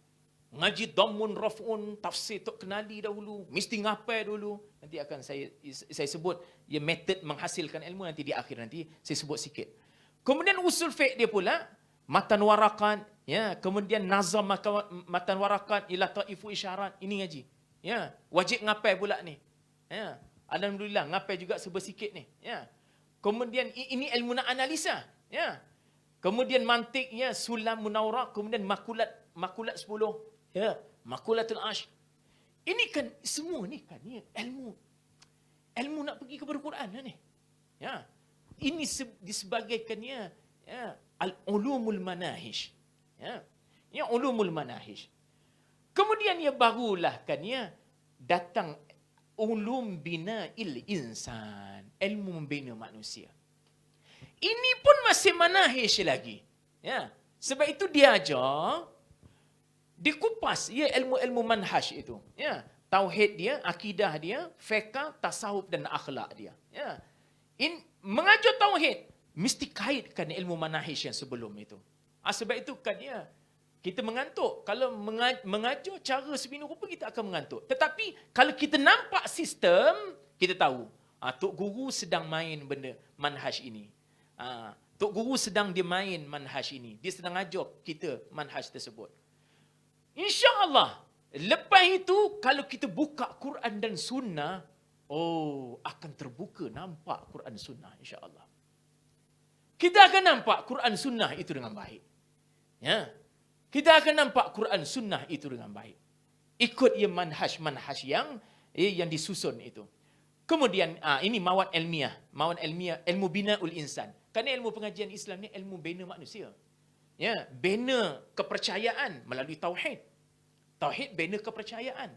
Speaker 1: Ngaji dhammun raf'un tafsir tok kenali dahulu, mesti ngapai dulu. Nanti akan saya sebut ya metod menghasilkan ilmu nanti di akhir nanti saya sebut sikit. Kemudian usul fiqh dia pula matan warakat ya, kemudian nazam matan warakat ila taifu isyarat. Ini ngaji. Ya, wajib ngapai pula ni. Ya. Alhamdulillah ngapai juga sebersikit ni. Ya. Kemudian ini ilmu nak analisa. Ya. Kemudian mantiknya sulam munawwarah, kemudian makulat 10. Ya, makulatul ash. Ini kan semua ni kan ya, ilmu nak pergi kepada Quran lah ni. Ya. Ini disebagaikannya ya al-ulumul manahij. Ya. Ya ulumul manahij. Kemudian ya barulah kan ya datang ulum bina'il insan, ilmu membina manusia. Ini pun masih manahij lagi. Ya. Sebab itu dia ajar dikupas ya ilmu-ilmu manhaj itu. Ya. Tauhid dia, akidah dia, fiqh, tasawuf dan akhlak dia. Ya. Mengajar tauhid mesti kaitkan ilmu manhaj yang sebelum itu. Sebab itu kan ya kita mengantuk. Kalau mengajar cara sebina rupa kita akan mengantuk. Tetapi kalau kita nampak sistem, kita tahu Tok Guru sedang main benda manhaj ini. Tok Guru sedang dia main manhaj ini. Dia sedang ajar kita manhaj tersebut. InsyaAllah, lepas itu kalau kita buka Quran dan Sunnah, akan terbuka nampak Quran Sunnah insyaAllah. Kita akan nampak Quran Sunnah itu dengan baik. Ya. Kita akan nampak Quran Sunnah itu dengan baik. Ikut ya manhaj yang disusun itu. Kemudian ini mawad ilmiah, ilmu bina'ul insan. Kerana ilmu pengajian Islam ni ilmu bina manusia. Ya, bina kepercayaan melalui tauhid. Tauhid bina kepercayaan.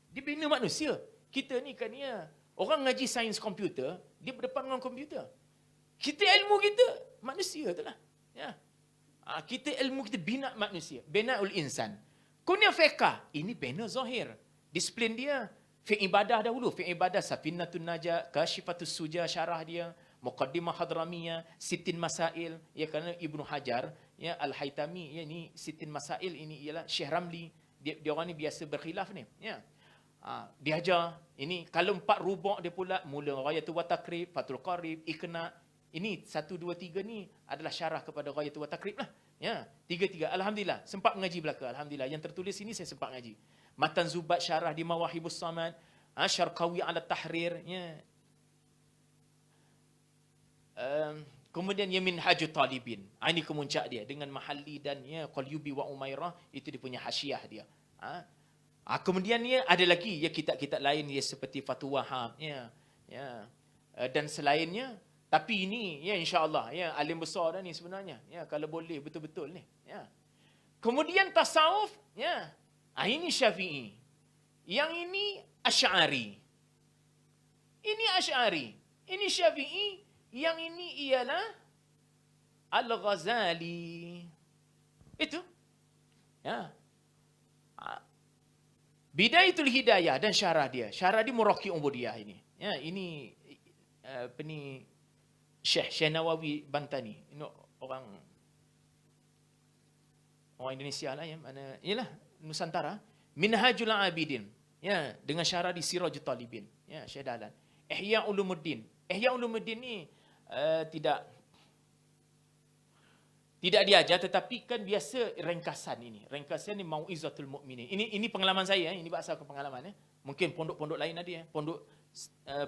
Speaker 1: Dia bina manusia. Kita ni kan ya, orang ngaji sains komputer, dia berdepan dengan komputer. Kita ilmu kita manusia itulah. Ya. Kita ilmu kita bina manusia, binaul insan. Kemudian fiqh, ini bina zahir. Disiplin dia fiqh ibadah dahulu, fiqh ibadah Safinatun Najah, Kashifatus Suja syarah dia, Muqaddimah Hadramiyah, Sittin Masail, ya kerana Ibnu Hajar, ya Al-Haytami, ya ni Sittin Masail ini ialah Syekh Ramli. Dia orang ni biasa berkhilaf ni, ya. Dia ajar ini kalau 4 rubuk dia pula mula Ghayatul Watakrib, Fathul Qarib, Iqna. Ini 1 2 3 ni adalah syarah kepada Ghayatul Watakrib lah. Ya, 3 alhamdulillah sempat mengaji belaka. Alhamdulillah yang tertulis ini saya sempat mengaji. Matan Zubat syarah di Mawahibus Samad, Syarqawi ala Tahrir, ya. Kemudian Yamin Hajjul Talibin. Ini kemuncak dia dengan Mahalli dan ya Qalyubi wa Umairah, itu dia punya hasyiah dia. Kemudian ya ada lagi ya kitab-kitab lain ya seperti Fathul Wahab ya. Dan selainnya, tapi ini ya insya-Allah ya alim besar dah ni sebenarnya. Ya kalau boleh betul-betul ni. Ya. Kemudian tasawuf ya. Ini Syafi'i. Yang ini Asy'ari. Ini Asy'ari. Ini Syafi'i. Yang ini ialah Al-Ghazali. Itu. Ya. Bidayatul Hidayah dan syarah dia. Syarah dia Muraqi Ubudiyah ini. Ya, ini apa ni Syekh Nawawi Bantani. Ini orang Indonesia lah ya, mana ialah Nusantara. Minhajul Abidin. Ya, dengan syarah di Sirajul Talibin. Ya, Syekh Dahlan. Ihya Ulumuddin. Ihya Ulumuddin ni tidak diajar, tetapi kan biasa ringkasan ini. Ringkasan ni Mau'izatul Mukminin. Ini pengalaman saya, ini berdasarkan pengalaman. Mungkin pondok-pondok lain ada ya.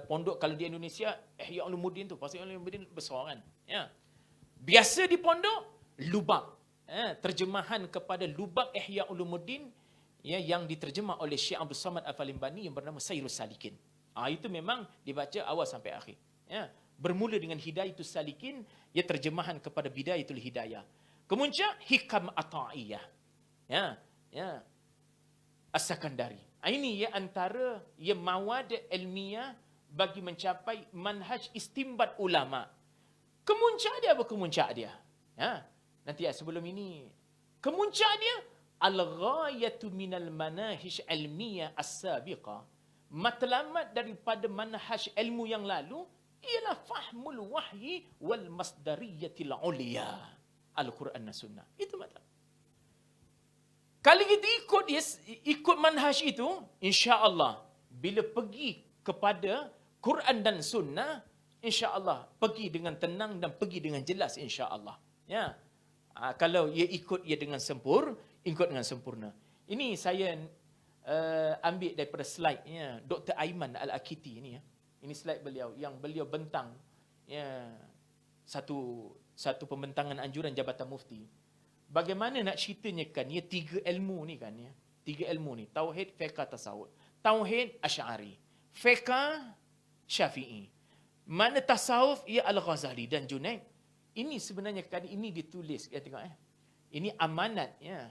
Speaker 1: Pondok kalau di Indonesia, Ihya Ulumuddin tu. Pasal Ulumuddin besar kan. Ya. Biasa di pondok, Lubab. Terjemahan kepada Lubab Ihya Ulumuddin ya, yang diterjemah oleh Syekh Abdul Samad Al-Falimbani yang bernama Sayrus Salikin. Itu memang dibaca awal sampai akhir. Ya. Bermula dengan Hidayatus Salikin, ia terjemahan kepada Bidayatul Hidayah. Kemudian Hikam Ata'iyah. Ya, ya. As-Sakandari. Ini ya antara ya mawad ilmiah bagi mencapai manhaj istimbat ulama. Kemuncak dia apa kemuncak dia? Ya. Nanti sebelum ini kemuncak dia al-ghayatu minal manahij ilmiah as-sabiqah. Matlamat daripada manhaj ilmu yang lalu ialah fahmul wahyi wal masdariyatil uliya. Al-Quran dan Sunnah. Itu matlamat. Kalau kita ikut manhaj itu, insya-Allah bila pergi kepada Quran dan Sunnah, insya-Allah pergi dengan tenang dan pergi dengan jelas insya-Allah. Ya. Kalau ia ikut ia dengan ikut dengan sempurna. Ini saya ambil daripada slide-nya Dr. Aiman Al-Akiti ini ya. Ini slide beliau yang beliau bentang ya satu pembentangan anjuran Jabatan Mufti. Bagaimana nak ceritanya kan ya tiga ilmu ni kan ya. Tiga ilmu ni, tauhid, fiqh, tasawuf. Tauhid Asy'ari, fiqh Syafi'i. Mana tasawuf ia Al-Ghazali dan Junaid. Ini sebenarnya kan ini ditulis ya tengok Ini amanat ya.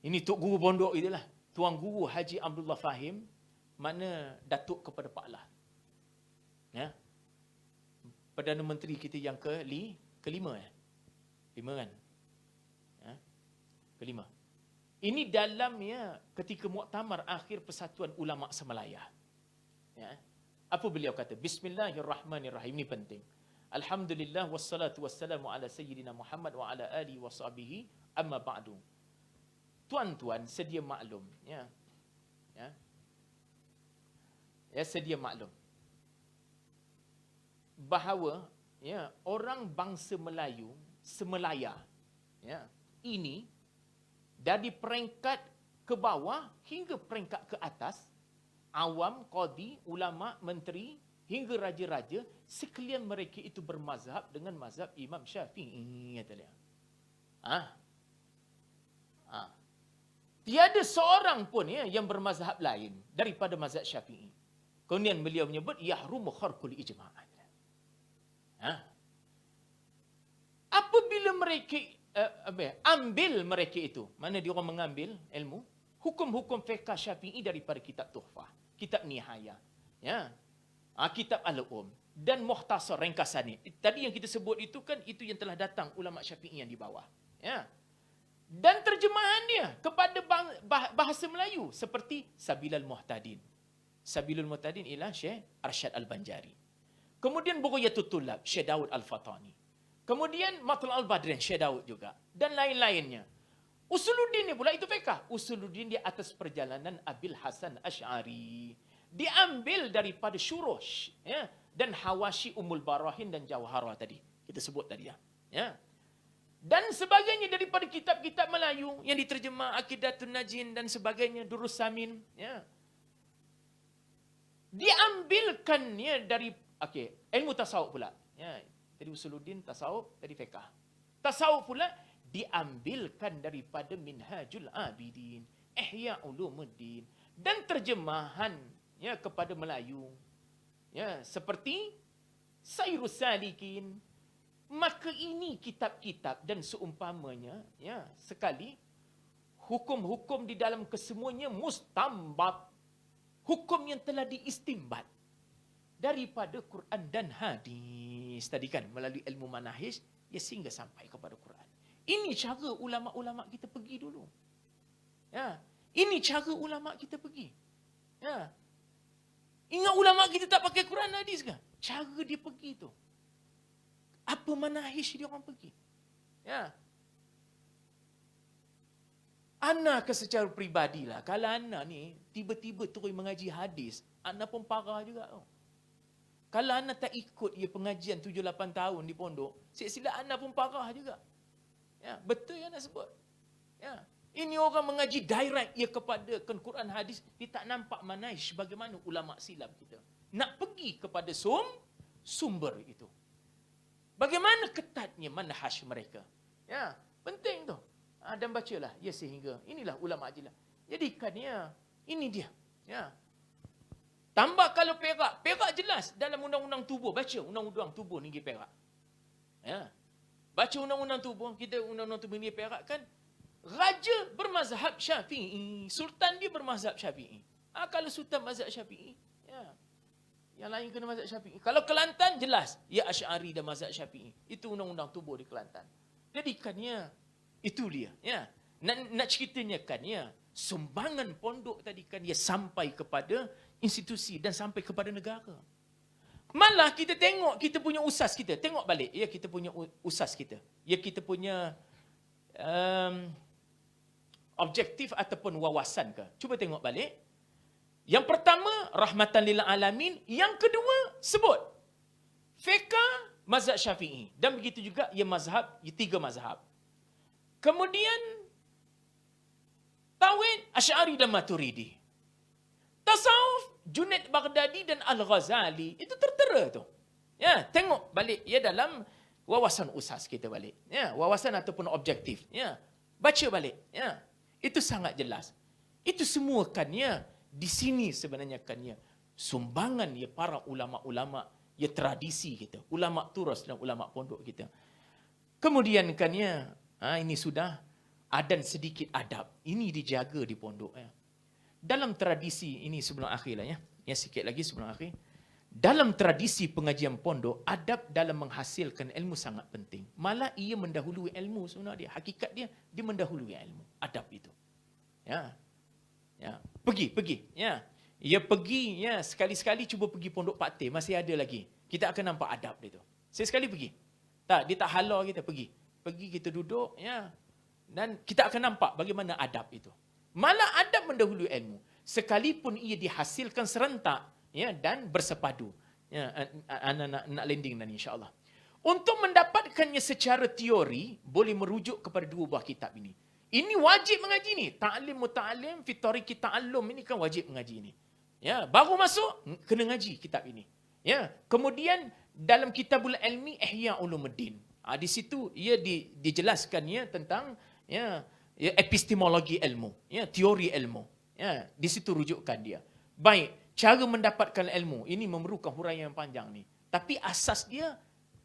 Speaker 1: Ini tok guru pondok itulah. Tuan Guru Haji Abdullah Fahim, mana datuk kepada Pak Lah. Ya. Perdana Menteri kita yang kelima ya. Lima kan? Ya. Kelima. Ini dalamnya ketika muktamar akhir Persatuan Ulama Semalaya. Ya. Apa beliau kata? Bismillahirrahmanirrahim. Ini penting. Alhamdulillah wassalatu wassalamu ala sayyidina Muhammad wa ala alihi wa sahbihi amma ba'du. Tuan-tuan sedia maklum ya. Ya. Ya sedia maklum bahawa ya orang bangsa Melayu Semelaya ya ini dari peringkat ke bawah hingga peringkat ke atas, awam, qadi, ulama, menteri hingga raja-raja, sekalian mereka itu bermazhab dengan mazhab Imam Syafi'i kata dia. Tiada seorang pun ya yang bermazhab lain daripada mazhab Syafi'i. Kemudian beliau menyebut yahrumu kharqul ijma'. Apabila mereka ambil mereka itu, mana dia orang mengambil ilmu hukum-hukum fiqh Syafi'i daripada kitab Tuhfah, kitab Nihayah, ya. Kitab Al-Um dan Mukhtasar ringkasan ni. Tadi yang kita sebut itu kan itu yang telah datang ulama Syafi'i yang di bawah, ya. Dan terjemahan dia kepada bahasa Melayu seperti Sabilul Muhtadin. Sabilul Muhtadin ialah Syekh Arsyad Al-Banjari. Kemudian Bughayatul Tullab, Syekh Daud Al-Fatani. Kemudian Matlul Al-Badrin, Syekh Daud juga. Dan lain-lainnya. Usuluddin ni pula itu fiqh. Usuluddin dia atas perjalanan Abil Hasan Asy'ari. Diambil daripada syuruh ya, dan hawashi Ummul Barahin dan Jawharah tadi. Kita sebut tadi ya. Ya. Dan sebagainya daripada kitab-kitab Melayu yang diterjemah Aqidatun Najin dan sebagainya, Durrus Samin, ya. Diambilkannya dari ilmu tasawuf pula. Ya, tadi Usuluddin tasawuf, tadi fiqh. Tasawuf pula diambilkan daripada Minhajul Abidin, Ihya Ulumuddin dan terjemahan ya kepada Melayu. Ya, seperti Sayrus Salikin. Maka ini kitab-kitab dan seumpamanya ya sekali hukum-hukum di dalam kesemuanya mustambat, hukum yang telah diistimbat daripada Quran dan hadis tadi kan melalui ilmu manahij Ya, sehingga sampai kepada Quran. Ini cara ulama-ulama kita pergi dulu. Ya, ini cara ulama kita pergi. Ya. Ingat ulama kita tak pakai Quran hadis ke? Cara dia pergi tu. Apa manahij dia orang pergi? Ya. Ana ke secara peribadilah, kalau ana ni tiba-tiba terus mengaji hadis, ana pun parah juga. Kalau ana tak ikut ia pengajian 7-8 tahun di pondok, silap ana pun parah juga. Ya, betul yang nak sebut. Ya. Ini orang mengaji direct ia kepada Quran hadis, dia tak nampak manhaj bagaimana ulama silap kita. Nak pergi kepada sumber itu. Bagaimana ketatnya manhaj mereka. Ya, penting tu. Dan bacalah. Ya, sehingga inilah ulama ajilah. Jadikannya ini dia. Ya. Tambah kalau perak. Perak jelas dalam undang-undang tubuh. Baca undang-undang tubuh negeri Perak. Ya. Baca undang-undang tubuh. Kita undang-undang tubuh negeri Perak kan. Raja bermazhab Syafi'i. Sultan dia bermazhab Syafi'i. Kalau sultan mazhab Syafi'i. Ya. Yang lain kena mazhab Syafi'i. Kalau Kelantan jelas. Ya, Asy'ari dan mazhab Syafi'i. Itu undang-undang tubuh di Kelantan. Jadikannya itu dia, ya. Nak ceritanya kan, ya, sumbangan pondok tadi kan dia sampai kepada institusi dan sampai kepada negara. Malah kita tengok kita punya usas kita, tengok balik, ya, kita punya usas kita. Ya, kita punya objektif ataupun wawasan ke. Cuba tengok balik. Yang pertama, rahmatan lil alamin. Yang kedua, sebut fiqh mazhab Syafi'i. Dan begitu juga ia mazhab, ia 3 mazhab. Kemudian tauhid Asy'ari dan Maturidi. Tasawuf Junaid Baghdadi dan Al-Ghazali. Itu tertera tu. Ya, tengok balik ya dalam wawasan usas kita balik. Ya, wawasan ataupun objektif. Ya, baca balik. Ya. Itu sangat jelas. Itu semua kan ya di sini sebenarnya kan ya sumbangan ya para ulama-ulama ya tradisi kita, ulama turus dan ulama pondok kita. Kemudian kan ya ini sudah dan sedikit adab. Ini dijaga di pondok. Ya. Dalam tradisi, ini sebelum akhir lah ya. Ya, sikit lagi sebelum akhir. Dalam tradisi pengajian pondok, adab dalam menghasilkan ilmu sangat penting. Malah ia mendahului ilmu sebenarnya. Hakikat dia mendahului ilmu. Adab itu. Ya. Ya. Pergi. Ya. Ya, pergi. Ya. Sekali-sekali cuba pergi pondok Pak Teh. Masih ada lagi. Kita akan nampak adab dia tu. Sekali pergi. Tak, dia tak halau kita pergi. Pergi kita duduk, ya, dan kita akan nampak bagaimana adab itu. Malah adab mendahului ilmu. Sekalipun ia dihasilkan serentak, ya, dan bersepadu. Ya, nak landing dan insya-Allah. Untuk mendapatkannya secara teori, boleh merujuk kepada 2 buah kitab ini. Ini wajib mengaji ni. Ta'lim muta'allim fi tariqi ta'allum, ini kan wajib mengaji ni. Ya, baru masuk kena ngaji kitab ini. Ya, kemudian dalam Kitabul Ilmi Ihya Ulumuddin. Di situ ia dijelaskan ya tentang ya epistemologi ilmu, ya teori ilmu. Ya, di situ rujukan dia. Baik, cara mendapatkan ilmu ini memerlukan huraian yang panjang ni. Tapi asas dia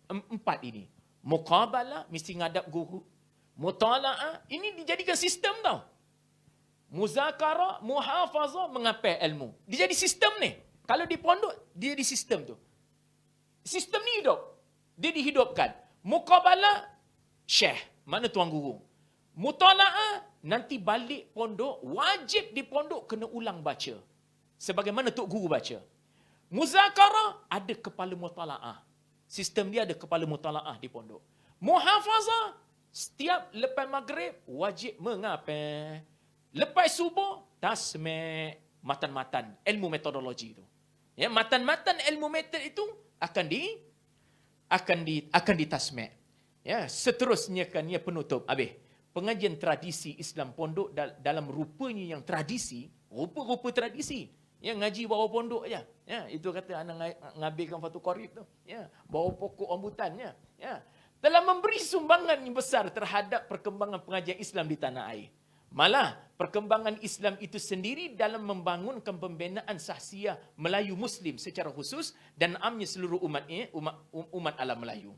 Speaker 1: 4 ini. Muqabalah, mesti ngadap guru. Mutala'ah, ini dijadikan sistem tau. Muzakarah, muhafazah, mengapai ilmu. Dia jadi sistem ni. Kalau di pondok, dia di sistem tu. Sistem ni hidup. Dia dihidupkan. Muqabalah, syekh, mana tuan guru. Mutala'ah, nanti balik pondok, wajib di pondok kena ulang baca. Sebagaimana tok guru baca. Muzakarah, ada kepala mutala'ah. Sistem dia ada kepala mutala'ah di pondok. Muhafazah, setiap lepas maghrib, wajib mengapai. Lepas subuh, tasmi' matan-matan, ilmu metodologi itu. Ya, matan-matan ilmu metod itu akan ditasmi'. Ya, seterusnya kan ya penutup. Habis. Pengajian tradisi Islam pondok dalam rupanya yang tradisi, rupa-rupa tradisi. Ya, ngaji bawah pondok aja. Ya, itu kata anak ngabilkan Fathul Qorib tu. Ya, bawah pokok rambutan ya. Ya. Telah memberi sumbangan yang besar terhadap perkembangan pengajian Islam di tanah air. Malah perkembangan Islam itu sendiri dalam membangunkan pembinaan sahsiah Melayu Muslim secara khusus dan amnya seluruh umat alam Melayu.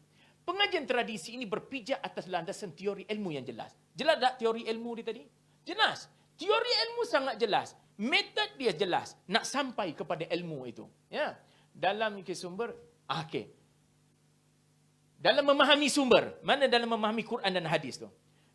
Speaker 1: Pengajian tradisi ini berpijak atas landasan teori ilmu yang jelas. Jelas tak teori ilmu dia tadi? Jelas. Teori ilmu sangat jelas. Metod dia jelas. Nak sampai kepada ilmu itu. Ya. Dalam sumber, okey. dalam memahami sumber, mana dalam memahami Quran dan hadis tu.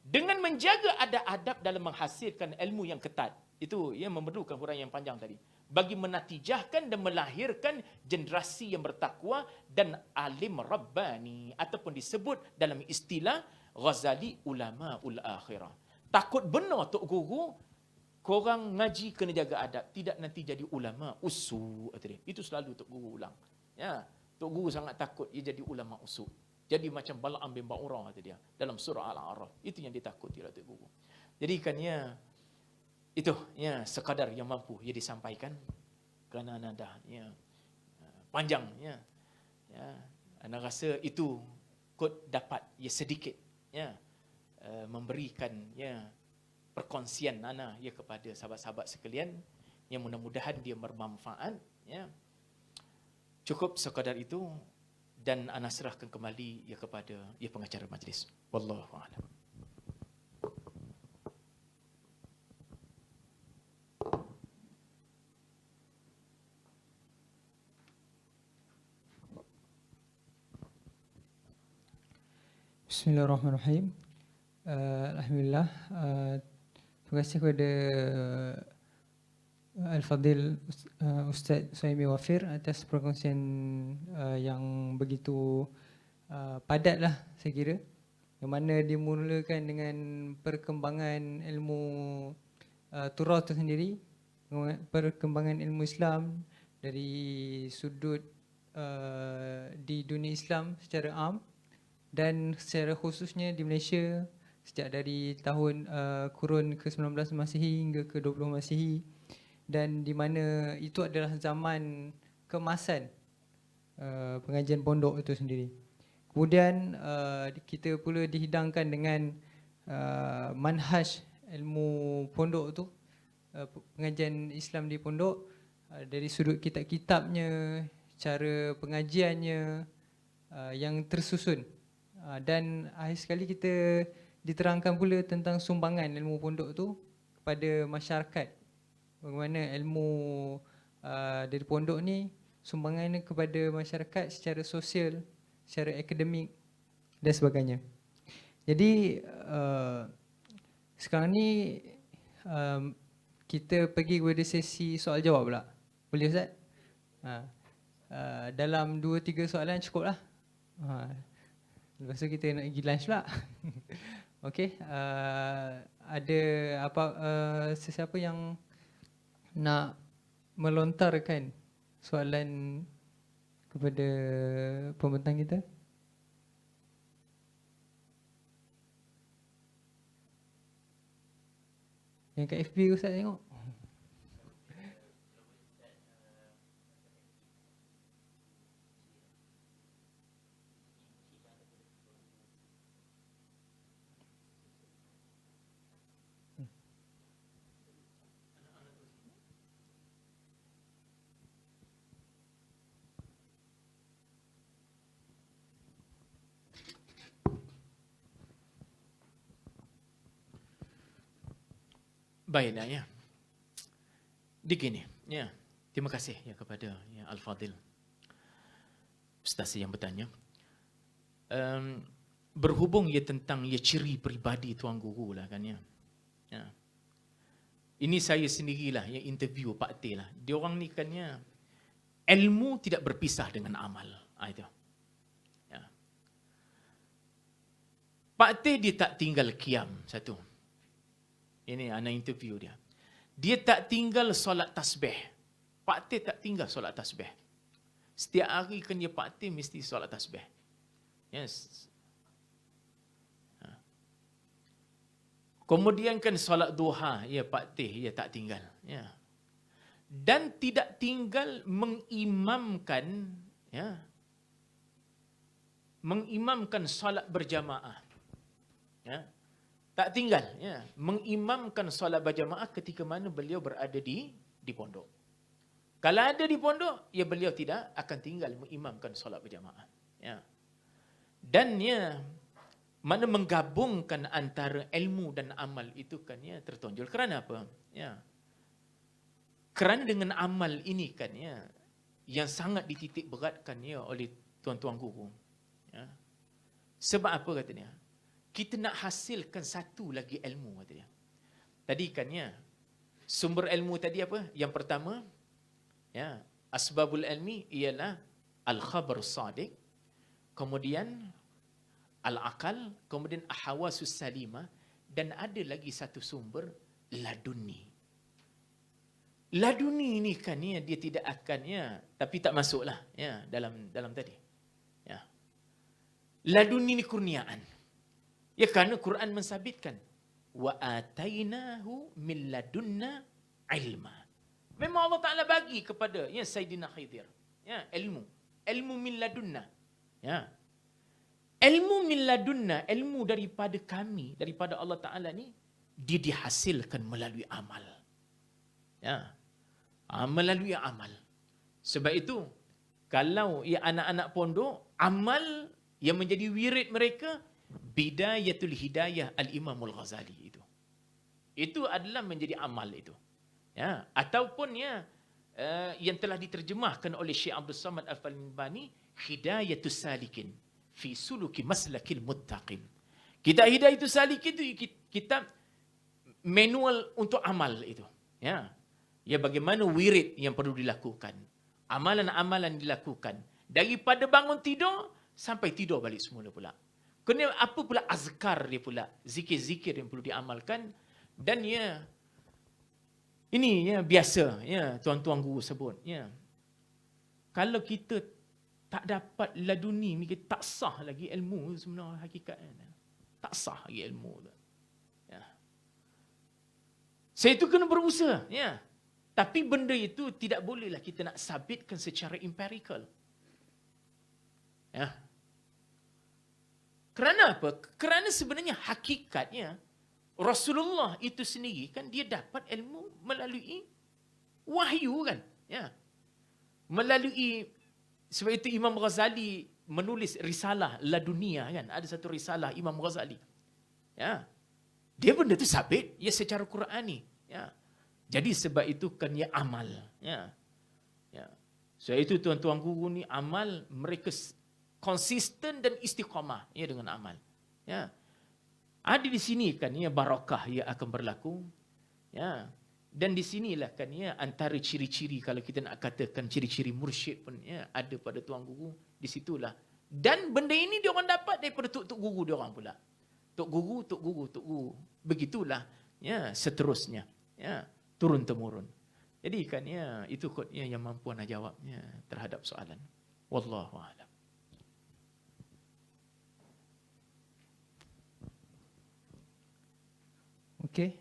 Speaker 1: Dengan menjaga adab-adab dalam menghasilkan ilmu yang ketat. Itu yang memerlukan huraian yang panjang tadi. Bagi menatijahkan dan melahirkan generasi yang bertakwa dan alim rabbani. Ataupun disebut dalam istilah Ghazali ulama ul akhirah. Takut benar Tok Guru, korang ngaji kena jaga adab. Tidak nanti jadi ulama usu. Itu selalu Tok Guru ulang. Ya, Tok Guru sangat takut ia jadi ulama usu. Jadi macam Bala'am bin Ba'urah kata dia dalam surah Al-A'raf. Itu yang ditakuti oleh Tok Guru. Jadi kan ya, itu ya sekadar yang mampu ia disampaikan kerana anda ya panjang ya. Anda rasa itu kot dapat ya sedikit ya memberikan ya perkongsian ana ya kepada sahabat-sahabat sekalian yang mudah-mudahan dia bermanfaat ya. Cukup sekadar itu dan ana serahkan kembali ya kepada ya pengacara majlis. Wallahu a'lam.
Speaker 2: Bismillahirrahmanirrahim. Alhamdulillah. Terima kasih kepada Al-Fadhil Ustaz Suhaimi Wafir atas perkongsian yang begitu padat lah saya kira. Yang mana dimulakan dengan perkembangan ilmu Turath itu sendiri, perkembangan ilmu Islam dari sudut di dunia Islam secara am dan secara khususnya di Malaysia sejak dari tahun kurun ke-19 Masihi hingga ke-20 Masihi, dan di mana itu adalah zaman keemasan pengajian pondok itu sendiri. Kemudian kita pula dihidangkan dengan manhaj ilmu pondok tu, pengajian Islam di pondok, dari sudut kitab-kitabnya, cara pengajiannya yang tersusun. Dan akhir sekali kita diterangkan pula tentang sumbangan ilmu pondok tu kepada masyarakat. Bagaimana ilmu dari pondok ni sumbangannya kepada masyarakat secara sosial, secara akademik dan sebagainya. Jadi sekarang ni kita pergi kepada sesi soal jawab pula. Boleh Ustaz? Dalam 2-3 soalan cukup lah. Lepas tu kita nak pergi lunch pula. Okey, ada apa sesiapa yang nak melontarkan soalan kepada pembentang kita? Yang kat FB Ustaz tengok.
Speaker 1: Baiklah ya. Begini ya. Terima kasih ya kepada ya Al-Fadhil Ustaz yang bertanya. Berhubung ya tentang ya ciri peribadi tuan guru lah kan ya. Ya. Ini saya sendirilah yang interview Pak Teh lah. Dia orang ni kan ya, ilmu tidak berpisah dengan amal. Itu. Ya. Pak Teh dia tak tinggal qiyam satu. Ini anak interview dia. Dia tak tinggal solat tasbih. Pak Teh tak tinggal solat tasbih. Setiap hari kan dia Pak Teh mesti solat tasbih. Yes. Kemudian kan solat duha, ya Pak Teh ya tak tinggal. Ya. Dan tidak tinggal mengimamkan, ya, mengimamkan solat berjamaah. Ya. Tak tinggal ya, mengimamkan solat berjamaah ketika mana beliau berada di pondok. Kalau ada di pondok, ya beliau tidak akan tinggal mengimamkan solat berjamaah. Ya. Dan ya, mana menggabungkan antara ilmu dan amal itu kan ya tertonjol. Kerana apa? Ya. Kerana dengan amal ini kan ya, yang sangat dititik beratkan ya oleh tuan-tuan guru. Ya. Sebab apa kata dia? Kita nak hasilkan satu lagi ilmu kata dia. Tadi kan ya, sumber ilmu tadi apa? Yang pertama, ya, asbabul ilmi ialah al-khabar sadiq, kemudian al-akal, kemudian ahawasus salimah, dan ada lagi satu sumber, laduni. Laduni ni kan ya, dia tidak akan ya, tapi tak masuklah ya dalam tadi. Ya. Laduni ni kurniaan. Ya, kerana Quran mensabitkan wa atainahu min ladunna ilma. Memang Allah Taala bagi kepada ya Sayyidina Khidir ya ilmu min ladunna. Ya. Ilmu min ladunna, ilmu daripada kami, daripada Allah Taala ni dia dihasilkan melalui amal. Ya. Melalui amal. Sebab itu kalau ya anak-anak pondok, amal yang menjadi wirid mereka Bidayatul Hidayah Al-Imamul Ghazali itu. Itu adalah menjadi amal itu. Ya, ataupun ya yang telah diterjemahkan oleh Syekh Abdul Samad Al-Falbani, Hidayatus Salikin fi suluki maslakil muttaqin. Kitab Hidayatus Salikin itu kitab manual untuk amal itu. Ya. Ya, bagaimana wirid yang perlu dilakukan. Amalan-amalan dilakukan daripada bangun tidur sampai tidur balik semula pula. Kena apa pula azkar dia pula, zikir-zikir yang perlu diamalkan. Dan ya, ini ya biasa ya tuan-tuan guru sebut ya. Kalau kita tak dapat laduni, kita tak sah lagi ilmu sebenarnya hakikatnya. Tak sah lagi ilmu tu. Ya. Saya itu kena berusaha ya. Tapi benda itu tidak bolehlah kita nak sabitkan secara empirical. Ya. Kerana apa? Kerana sebenarnya hakikatnya Rasulullah itu sendiri kan dia dapat ilmu melalui wahyu kan. Ya. Melalui, sebab itu Imam Ghazali menulis risalah Ladunia kan. Ada satu risalah Imam Ghazali. Ya. Dia benda tu sabit ya secara Qurani. Ya. Jadi sebab itu kan ya amal. Ya. Ya. Sebab itu tuan-tuan guru ni amal mereka konsisten dan istiqamah ya dengan amal. Ya. Ada di sini kan ya barakah ya akan berlaku. Ya. Dan di sinilah kan ya antara ciri-ciri kalau kita nak katakan ciri-ciri mursyid pun ya ada pada tuan guru, di situlah. Dan benda ini dia orang dapat daripada tok guru dia orang pula. Tok guru. Begitulah ya seterusnya. Ya, turun temurun. Jadi kan ya itu kot ya yang mampu nak jawabnya terhadap soalan. Wallahu a'lam.
Speaker 2: Okey,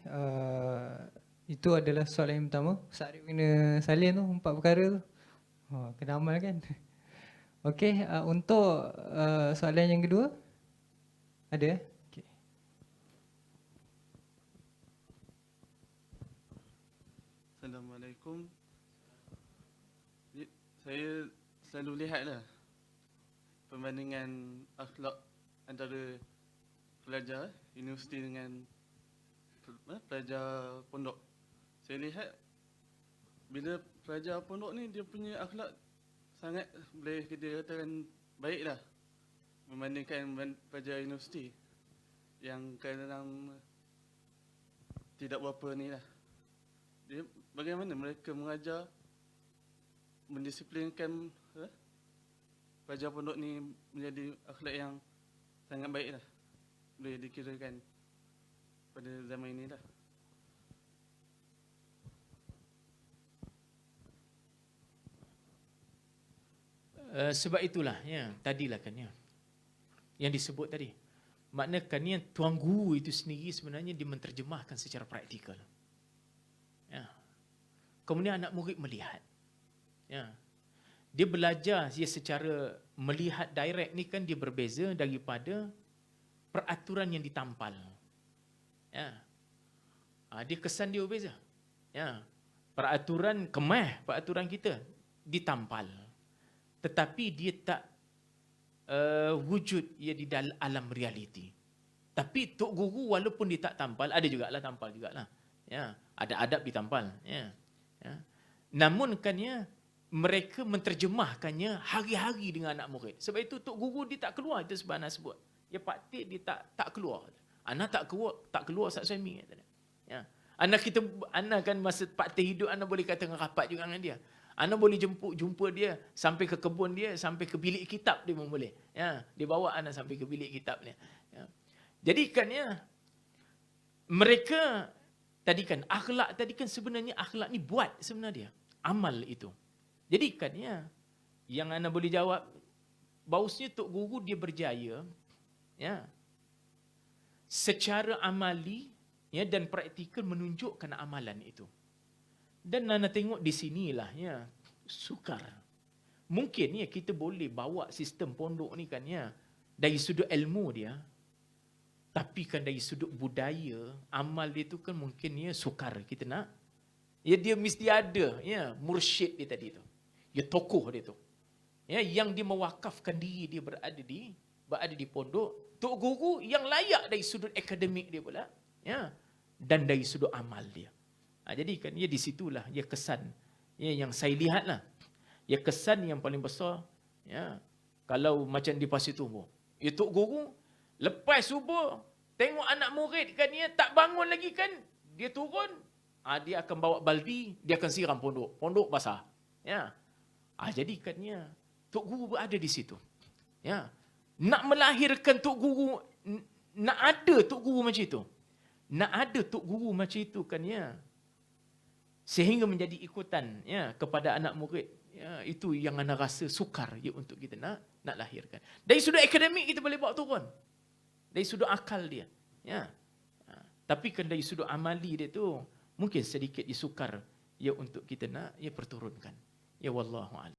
Speaker 2: itu adalah soalan yang pertama. Ustaz Arif kena salin tu 4 perkara tu. Kena amal kan. Okey, untuk soalan yang kedua ada okey.
Speaker 3: Assalamualaikum. Saya selalu lihatlah perbandingan akhlak antara pelajar universiti dengan pelajar pondok. Saya lihat bila pelajar pondok ni dia punya akhlak sangat boleh kita katakan baiklah membandingkan pelajar universiti yang kadang tidak berapa ni lah. Dia bagaimana mereka mengajar mendisiplinkan pelajar pondok ni menjadi akhlak yang sangat baiklah, boleh dikirakan pada zaman inilah.
Speaker 1: Sebab itulah ya tadilah kan ya yang disebut tadi. Makna kan ya tuan guru itu sendiri sebenarnya dia menterjemahkan secara praktikal. Ya. Kemudian anak murid melihat. Ya. Dia belajar dia secara melihat direct ni kan dia berbeza daripada peraturan yang ditampal. Ya. Dia kesan dia berbeza. Ya. Peraturan kemah, peraturan kita ditampal. Tetapi dia tak wujud ia di dalam alam realiti. Tapi tok guru walaupun dia tak tampal, ada jugalah tampal jugalah. Ya, ada adab ditampal. Ya. Ya. Namun kan ya mereka menterjemahkannya hari-hari dengan anak murid. Sebab itu tok guru dia tak keluar itu sebab anak sebut. Ya paktik dia tak keluar. Ana tak keluar sat suami kata dia. Ya. Ana kan masa paktik hidup ana boleh kata dengan rapat juga dengan dia. Ana boleh jumpa dia sampai ke kebun dia, sampai ke bilik kitab dia pun boleh. Ya, dia bawa ana sampai ke bilik kitab dia. Ya. Jadi kan ya mereka tadi kan akhlak tadi kan sebenarnya akhlak ni buat sebenarnya amal itu. Jadi kan ya yang ana boleh jawab bahawasanya Tok Guru dia berjaya ya secara amali ya dan praktikal menunjukkan amalan itu. Dan ana tengok di sinilah ya sukar. Mungkin ya kita boleh bawa sistem pondok ni kan ya dari sudut ilmu dia, tapi kan dari sudut budaya amal dia tu kan mungkin ya sukar kita nak. Ya dia mesti ada ya mursyid dia tadi tu. Ya tokoh dia tu. Ya yang dia mewakafkan diri dia berada di pondok, Tok Guru yang layak dari sudut akademik dia pula, ya, dan dari sudut amal dia. Jadi kan ya di situlah ya kesan ya yang saya lihatlah. Ya kesan yang paling besar ya kalau macam di Pasir Tumbuh. Ya Tok Guru lepas subuh tengok anak murid kan ya tak bangun lagi kan, dia turun, dia akan bawa baldi, dia akan siram pondok basah. Ya. Jadi kan ya Tok Guru berada di situ. Ya. Nak melahirkan Tok Guru, nak ada Tok Guru macam itu. Nak ada Tok Guru macam itu kan ya. Sehingga menjadi ikutan ya kepada anak murid. Ya, itu yang ana rasa sukar ya untuk kita nak lahirkan. Dari sudut akademik kita boleh bawa turun. Dari sudut akal dia. Ya. Tapi kan dari sudut amali dia tu mungkin sedikit disukar ya untuk kita nak ya perturunkan. Ya wallahu a'lam.